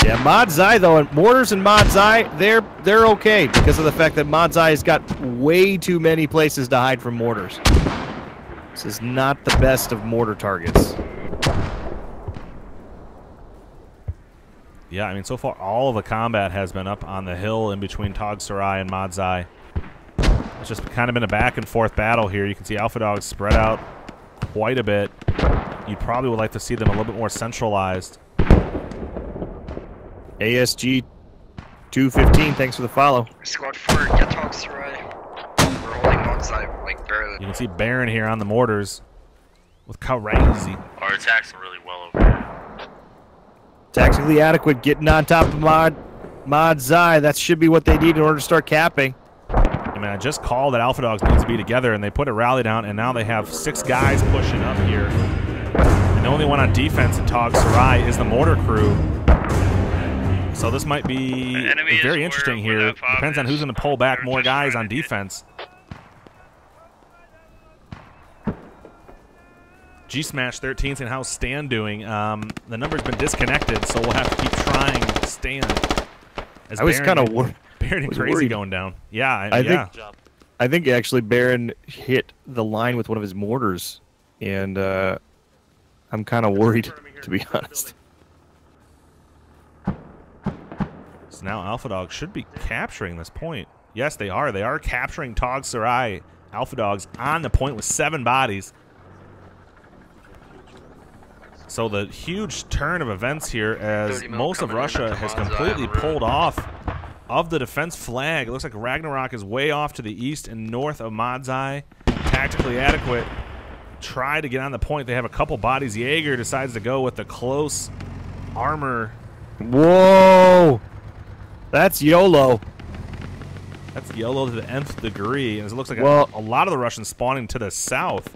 Yeah, Modzai though, and Mortars and Modzai, they're okay because of the fact that Modzai has got way too many places to hide from mortars. This is not the best of mortar targets. Yeah, I mean, so far all of the combat has been up on the hill in between Tog Sarai and Modzai. It's just kind of been a back and forth battle here. You can see Alpha Dogs spread out quite a bit. You probably would like to see them a little bit more centralized. ASG 215, thanks for the follow. Squad 4, get Tog Sarai. We're holding Modzai, like, barely. You can see Baron here on the mortars with crazy. Our attacks are really well over here. Tactically adequate, getting on top of Modzai. That should be what they need in order to start capping. I mean, I just called that Alpha Dogs needs to be together, and they put a rally down, and now they have 6 guys pushing up here. And the only one on defense in Tog Sarai is the mortar crew. So this might be very interesting here. Depends on who's going to pull back more guys on defense. G-Smash 13 saying, how's Stan doing? The number's been disconnected, so we'll have to keep trying Stan. As I was kind of worried. Baron and Crazy going down. Yeah, I think actually Baron hit the line with one of his mortars, and I'm kind of worried, to be honest. So now Alpha Dogs should be capturing this point. Yes, they are. They are capturing Tog Sarai. Alpha Dogs on the point with 7 bodies. So the huge turn of events here as most of Russia has completely pulled off of the defense flag. It looks like Ragnarok is way off to the east and north of Modzai. Tactically adequate. Try to get on the point. They have a couple bodies. Jaeger decides to go with the close armor. Whoa! That's YOLO. That's YOLO to the nth degree. And it looks like a lot of the Russians spawning to the south.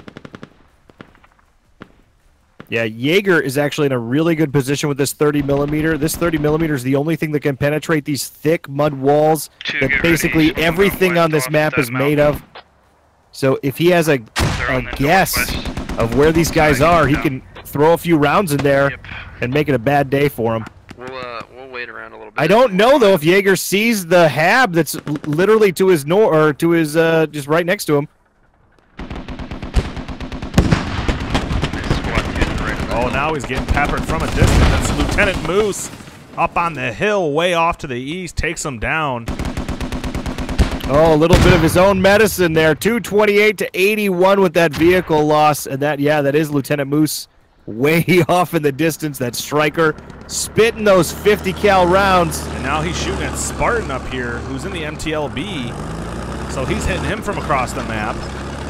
Yeah, Jaeger is actually in a really good position with this 30mm. This 30mm is the only thing that can penetrate these thick mud walls that basically everything on this map is made of. So if he has a guess of where these guys are, he can throw a few rounds in there and make it a bad day for him. We'll wait around a little bit. I don't know though if Jaeger sees the hab that's literally to his just right next to him. Oh, now he's getting peppered from a distance. That's Lieutenant Moose up on the hill way off to the east. Takes him down. Oh, a little bit of his own medicine there. 228 to 81 with that vehicle loss. And that is Lieutenant Moose way off in the distance. That striker spitting those 50 cal rounds. And now he's shooting at Spartan up here, who's in the MTLB. So he's hitting him from across the map.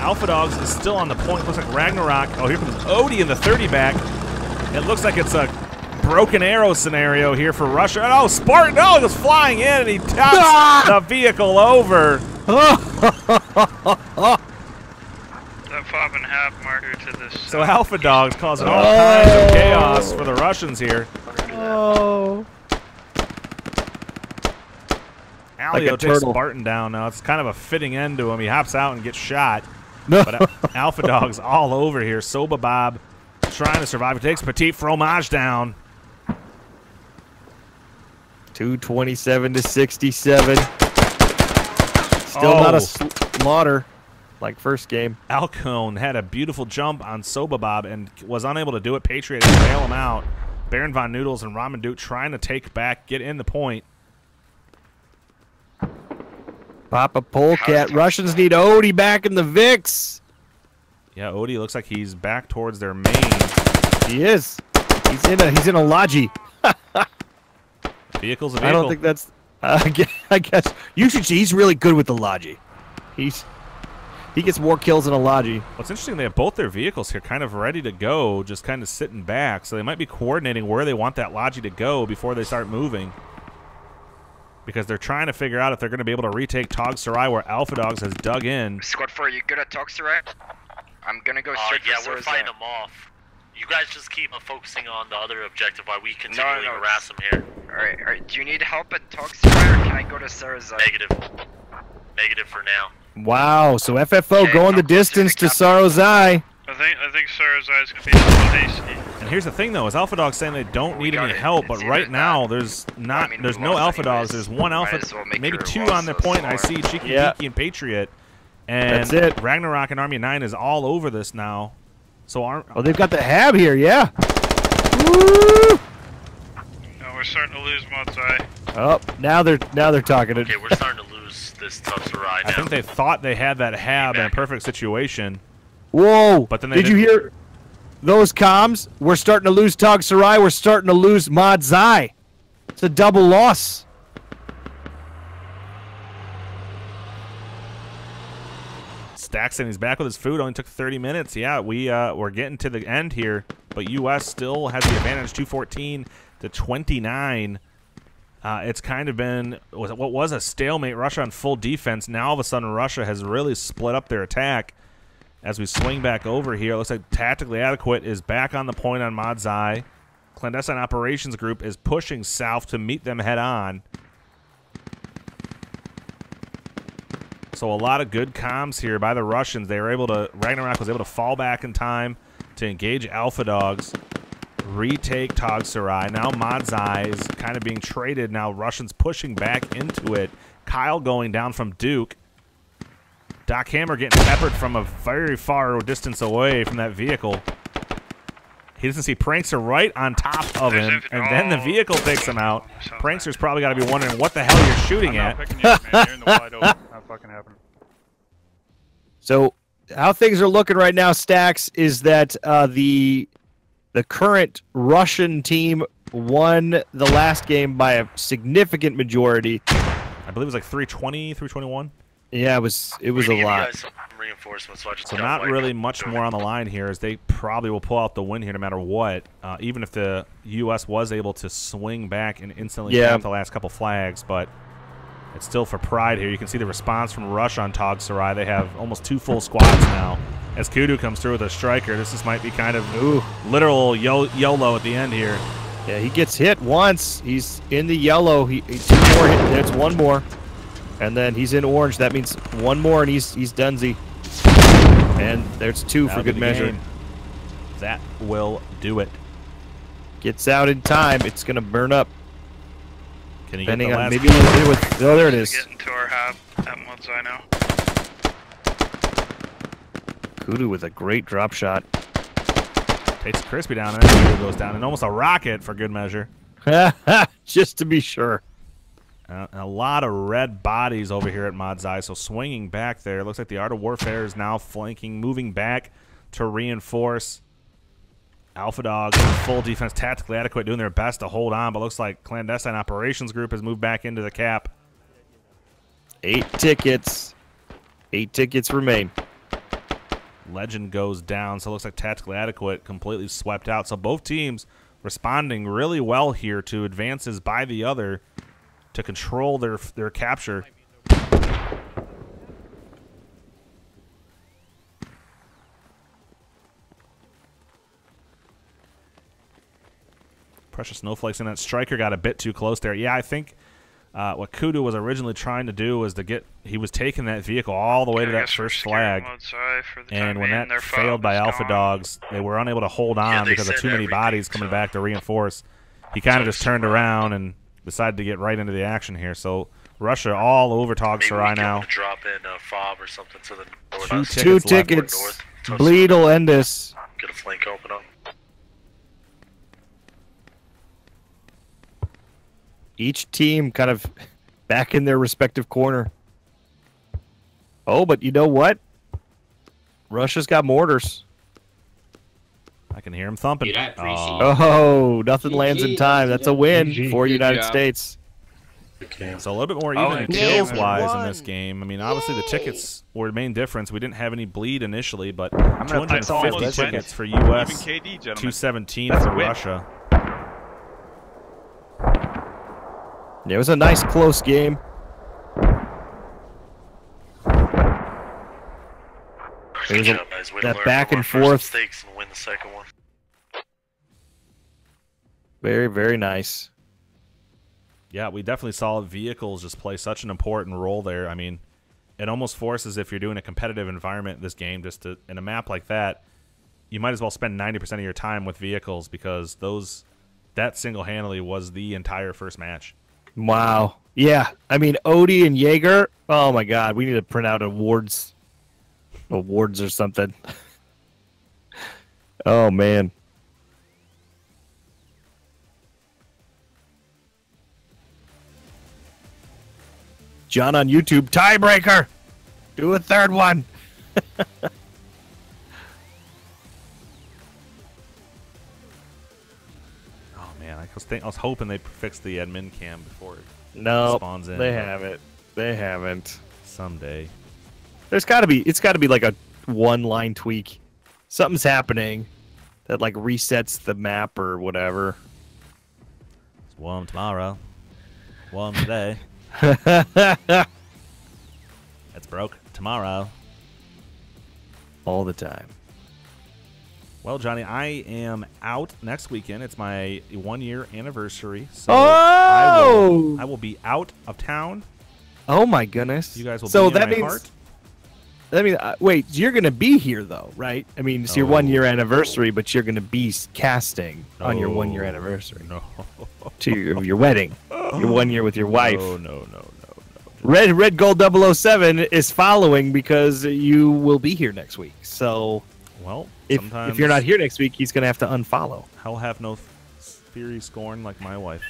Alpha Dogs is still on the point. Looks like Ragnarok. Oh, here comes Odie in the 30 back. It looks like it's a broken arrow scenario here for Russia. Oh, Spartan! Oh, he goes flying in and he taps the vehicle over. That 5.5 marker to this. So Alpha Dogs causing all kinds of chaos for the Russians here. Oh. Alio takes Spartan down now. It's kind of a fitting end to him. He hops out and gets shot. But Alpha Dog's all over here. Soba Bob trying to survive. He takes Petit Fromage down. 227 to 67. Still not a slaughter like first game. Alcone had a beautiful jump on Soba Bob and was unable to do it. Patriot to bail him out. Baron Von Noodles and Ramen Duke trying to take back, get in the point. Papa Polecat. Russians need Odie back in the VIX. Yeah, Odie looks like he's back towards their main. He is. He's in a Logi. Vehicle's a vehicle. I don't think that's. I guess you should see. He's really good with the Logi. He gets more kills than Alaji. What's interesting, they have both their vehicles here kind of ready to go, just kind of sitting back. So they might be coordinating where they want that Logi to go before they start moving. Because they're trying to figure out if they're going to be able to retake Tog Sarai where Alpha Dogs has dug in. Squad 4, you good at Tog Sarai? I'm going to go straight for yeah, we're Sarazai. fighting them off. You guys just keep focusing on the other objective while we continually harass them here. Alright. Do you need help at Tog Sarai or can I go to Sarazai? Negative. Negative for now. Wow, so FFO going the distance to Sarozai. I think Sarazai is going to be hasty. And here's the thing, though, is Alpha Dogs saying they don't need any help, but right now there's no Alpha Dogs. There's one Alpha, maybe two on their point. I see Cheeky Geeky and Patriot, and that's it. Ragnarok and Army 9 is all over this now. So oh, they've got the Hab here, yeah. Woo! No, we're starting to lose Modzai. Oh, now they're talking. Okay, we're starting to lose this Tog Sarai now. I think they thought they had that Hab in a perfect situation. Whoa! But then they did you hear those comms? We're starting to lose Tog Sarai. We're starting to lose Modzai. It's a double loss. Staxton, he's back with his food. Only took 30 minutes. Yeah, we're getting to the end here, but U.S. still has the advantage, 214 to 29. It's kind of been what was a stalemate. Russia on full defense. Now all of a sudden Russia has really split up their attack. As we swing back over here, it looks like Tactically Adequate is back on the point on Modzai. Clandestine Operations Group is pushing south to meet them head on. So a lot of good comms here by the Russians. They were able to, Ragnarok was able to fall back in time to engage Alpha Dogs, retake Tog Sarai. Now Modzai is kind of being traded. Now Russians pushing back into it. Kyle going down from Duke. Doc Hammer getting peppered from a very far distance away from that vehicle. He doesn't see Prankster right on top of him, and then the vehicle takes him out. Prankster's probably got to be wondering what the hell you're shooting at. Not fucking happening. So how things are looking right now, Stacks, is that the current Russian team won the last game by a significant majority. I believe it was like 320, 321. Yeah, it was a lot. So not really much more on the line here, as they probably will pull out the win here no matter what. Even if the U.S. was able to swing back and instantly get the last couple flags, but it's still for pride here. You can see the response from Russia on Tog Sarai. They have almost 2 full squads now. As Kudu comes through with a striker, this might be kind of literal YOLO at the end here. Yeah, he gets hit once. He's in the yellow. He 2 more hit. There's 1 more. And then he's in orange. That means 1 more, and he's Dunsey. And there's 2 for good measure. That will do it. Gets out in time. It's going to burn up. Can he get the last? Maybe with. Oh, there it is. Getting to our hab at Modzai now. Kudu with a great drop shot. Takes Crispy down, and then Kudu goes down, and almost a rocket for good measure. Just to be sure. A lot of red bodies over here at Modzai, so swinging back there. Looks like the Art of Warfare is now flanking, moving back to reinforce. Alpha Dogs in full defense, Tactically Adequate, doing their best to hold on, but looks like Clandestine Operations Group has moved back into the cap. 8 tickets. 8 tickets remain. Legend goes down, so it looks like Tactically Adequate completely swept out. So both teams responding really well here to advances by the other to control their capture. Precious Snowflakes in that. Striker got a bit too close there. Yeah, I think what Kudu was originally trying to do was to get, he was taking that vehicle all the way to that first flag, and when that failed by Alpha Dogs, they were unable to hold on because of too many bodies coming back to reinforce. He kind of just turned around and decided to get right into the action here. So Russia all over Tog Sarai now. Drop in a fob or something to the north. 2 tickets. Bleed will end us. Get a flank open up. Each team kind of back in their respective corner. Oh, but you know what? Russia's got mortars. I can hear him thumping. Oh, nothing lands in time. That's a win for United States. So a little bit more even kills wise in this game. I mean, obviously the tickets were the main difference. We didn't have any bleed initially, but 250 tickets for US, 217 for Russia. Yeah, it was a nice close game. There was that back and forth. And win the second one. Very, very nice. Yeah, we definitely saw vehicles just play such an important role there. I mean, it almost forces, if you're doing a competitive environment in this game, just to, in a map like that, you might as well spend 90% of your time with vehicles, because that single-handedly was the entire first match. Wow. Yeah, I mean, Odie and Jaeger, oh my god, we need to print out awards or something. Oh, man. John on YouTube, tiebreaker. Do a third one. Oh man, I was hoping they'd fix the admin cam before it spawns in. They haven't. They haven't. Someday. It's got to be like a one-line tweak. Something's happening that like resets the map or whatever. It's one tomorrow. One today. It's broke tomorrow. All the time. Well, Johnny, I am out next weekend. It's my 1-year anniversary. So I will be out of town. Oh my goodness! You guys will be in my heart. That means wait, you're gonna be here though, right? I mean, it's your 1-year anniversary, but you're gonna be casting on your 1-year anniversary. No. To your wedding, your 1 year with your wife. No. Red Gold 007 is following because you will be here next week. So, well, if you're not here next week, he's gonna have to unfollow. I'll have no theory scorn like my wife.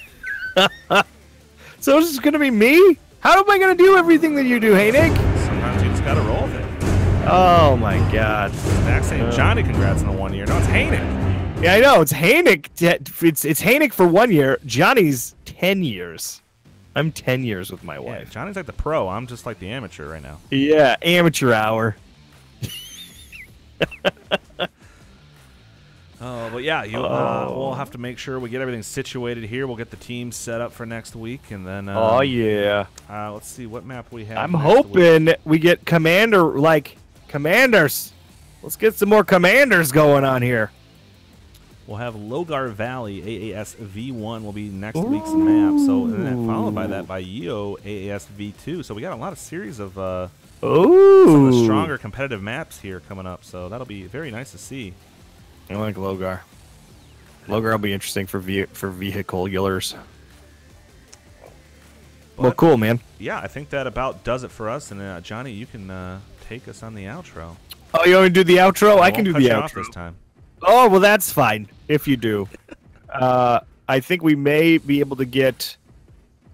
So this is gonna be me. How am I gonna do everything that you do, hey Nick? Sometimes you just gotta roll with it. Oh my God! Max saying Johnny, congrats on the 1 year. No, it's Haynick. Yeah, I know it's Haynick. It's Haynick for 1 year. Johnny's 10 years. I'm 10 years with my wife. Yeah, Johnny's like the pro. I'm just like the amateur right now. Yeah, amateur hour. Oh, but yeah, we'll have to make sure we get everything situated here. We'll get the team set up for next week, and then. Oh yeah. Let's see what map we have. I'm hoping we get commanders. Let's get some more commanders going on here. We'll have Logar Valley AAS V1 will be next week's map. So and then followed by that by Yeo AAS V2. So we got a lot of series of some of the stronger competitive maps here coming up. So that'll be very nice to see. I like Logar. Logar will be interesting for vehiculars. Well, cool, man. Yeah, I think that about does it for us. And Johnny, you can take us on the outro. Oh, you want to do the outro? I can do the outro outro this time. Oh, well, that's fine if you do. I think we may be able to get.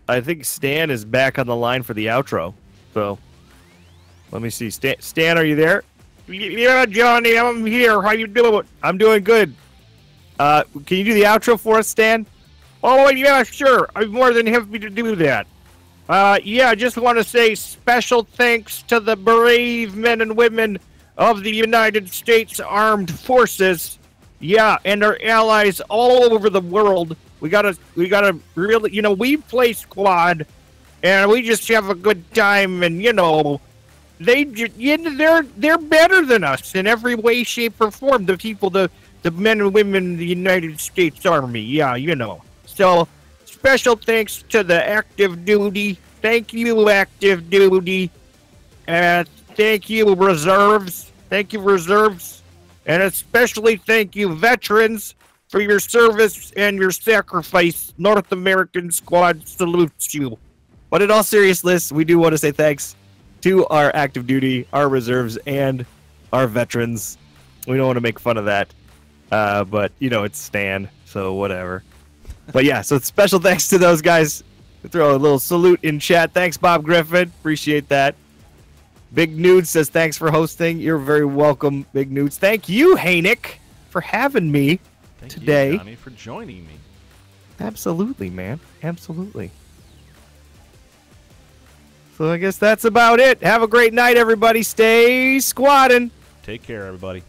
I think Stan is back on the line for the outro. So let me see. Stan, are you there? Yeah, Johnny, I'm here. How you doing? I'm doing good. Can you do the outro for us, Stan? Oh, yeah, sure. I'm more than happy to do that. Yeah, I just want to say special thanks to the brave men and women of the United States Armed Forces. Yeah, and our allies all over the world. We gotta really, we play squad, and we just have a good time, and they're better than us in every way, shape, or form. The people, the men and women in the United States Army. Yeah, So, special thanks to the active duty. Thank you, active duty. Thank you, reserves. Thank you, reserves. And especially thank you, veterans, for your service and your sacrifice. North American Squad salutes you. But in all seriousness, we do want to say thanks to our active duty, our reserves, and our veterans. We don't want to make fun of that. But, it's Stan, so whatever. But yeah, so special thanks to those guys. Throw a little salute in chat. Thanks, Bob Griffin. Appreciate that. Big Nude says, thanks for hosting. You're very welcome, Big Nudes. Thank you, Haynick, for having me today. Thank you, Johnny, for joining me. Absolutely, man. Absolutely. So I guess that's about it. Have a great night, everybody. Stay squatting. Take care, everybody.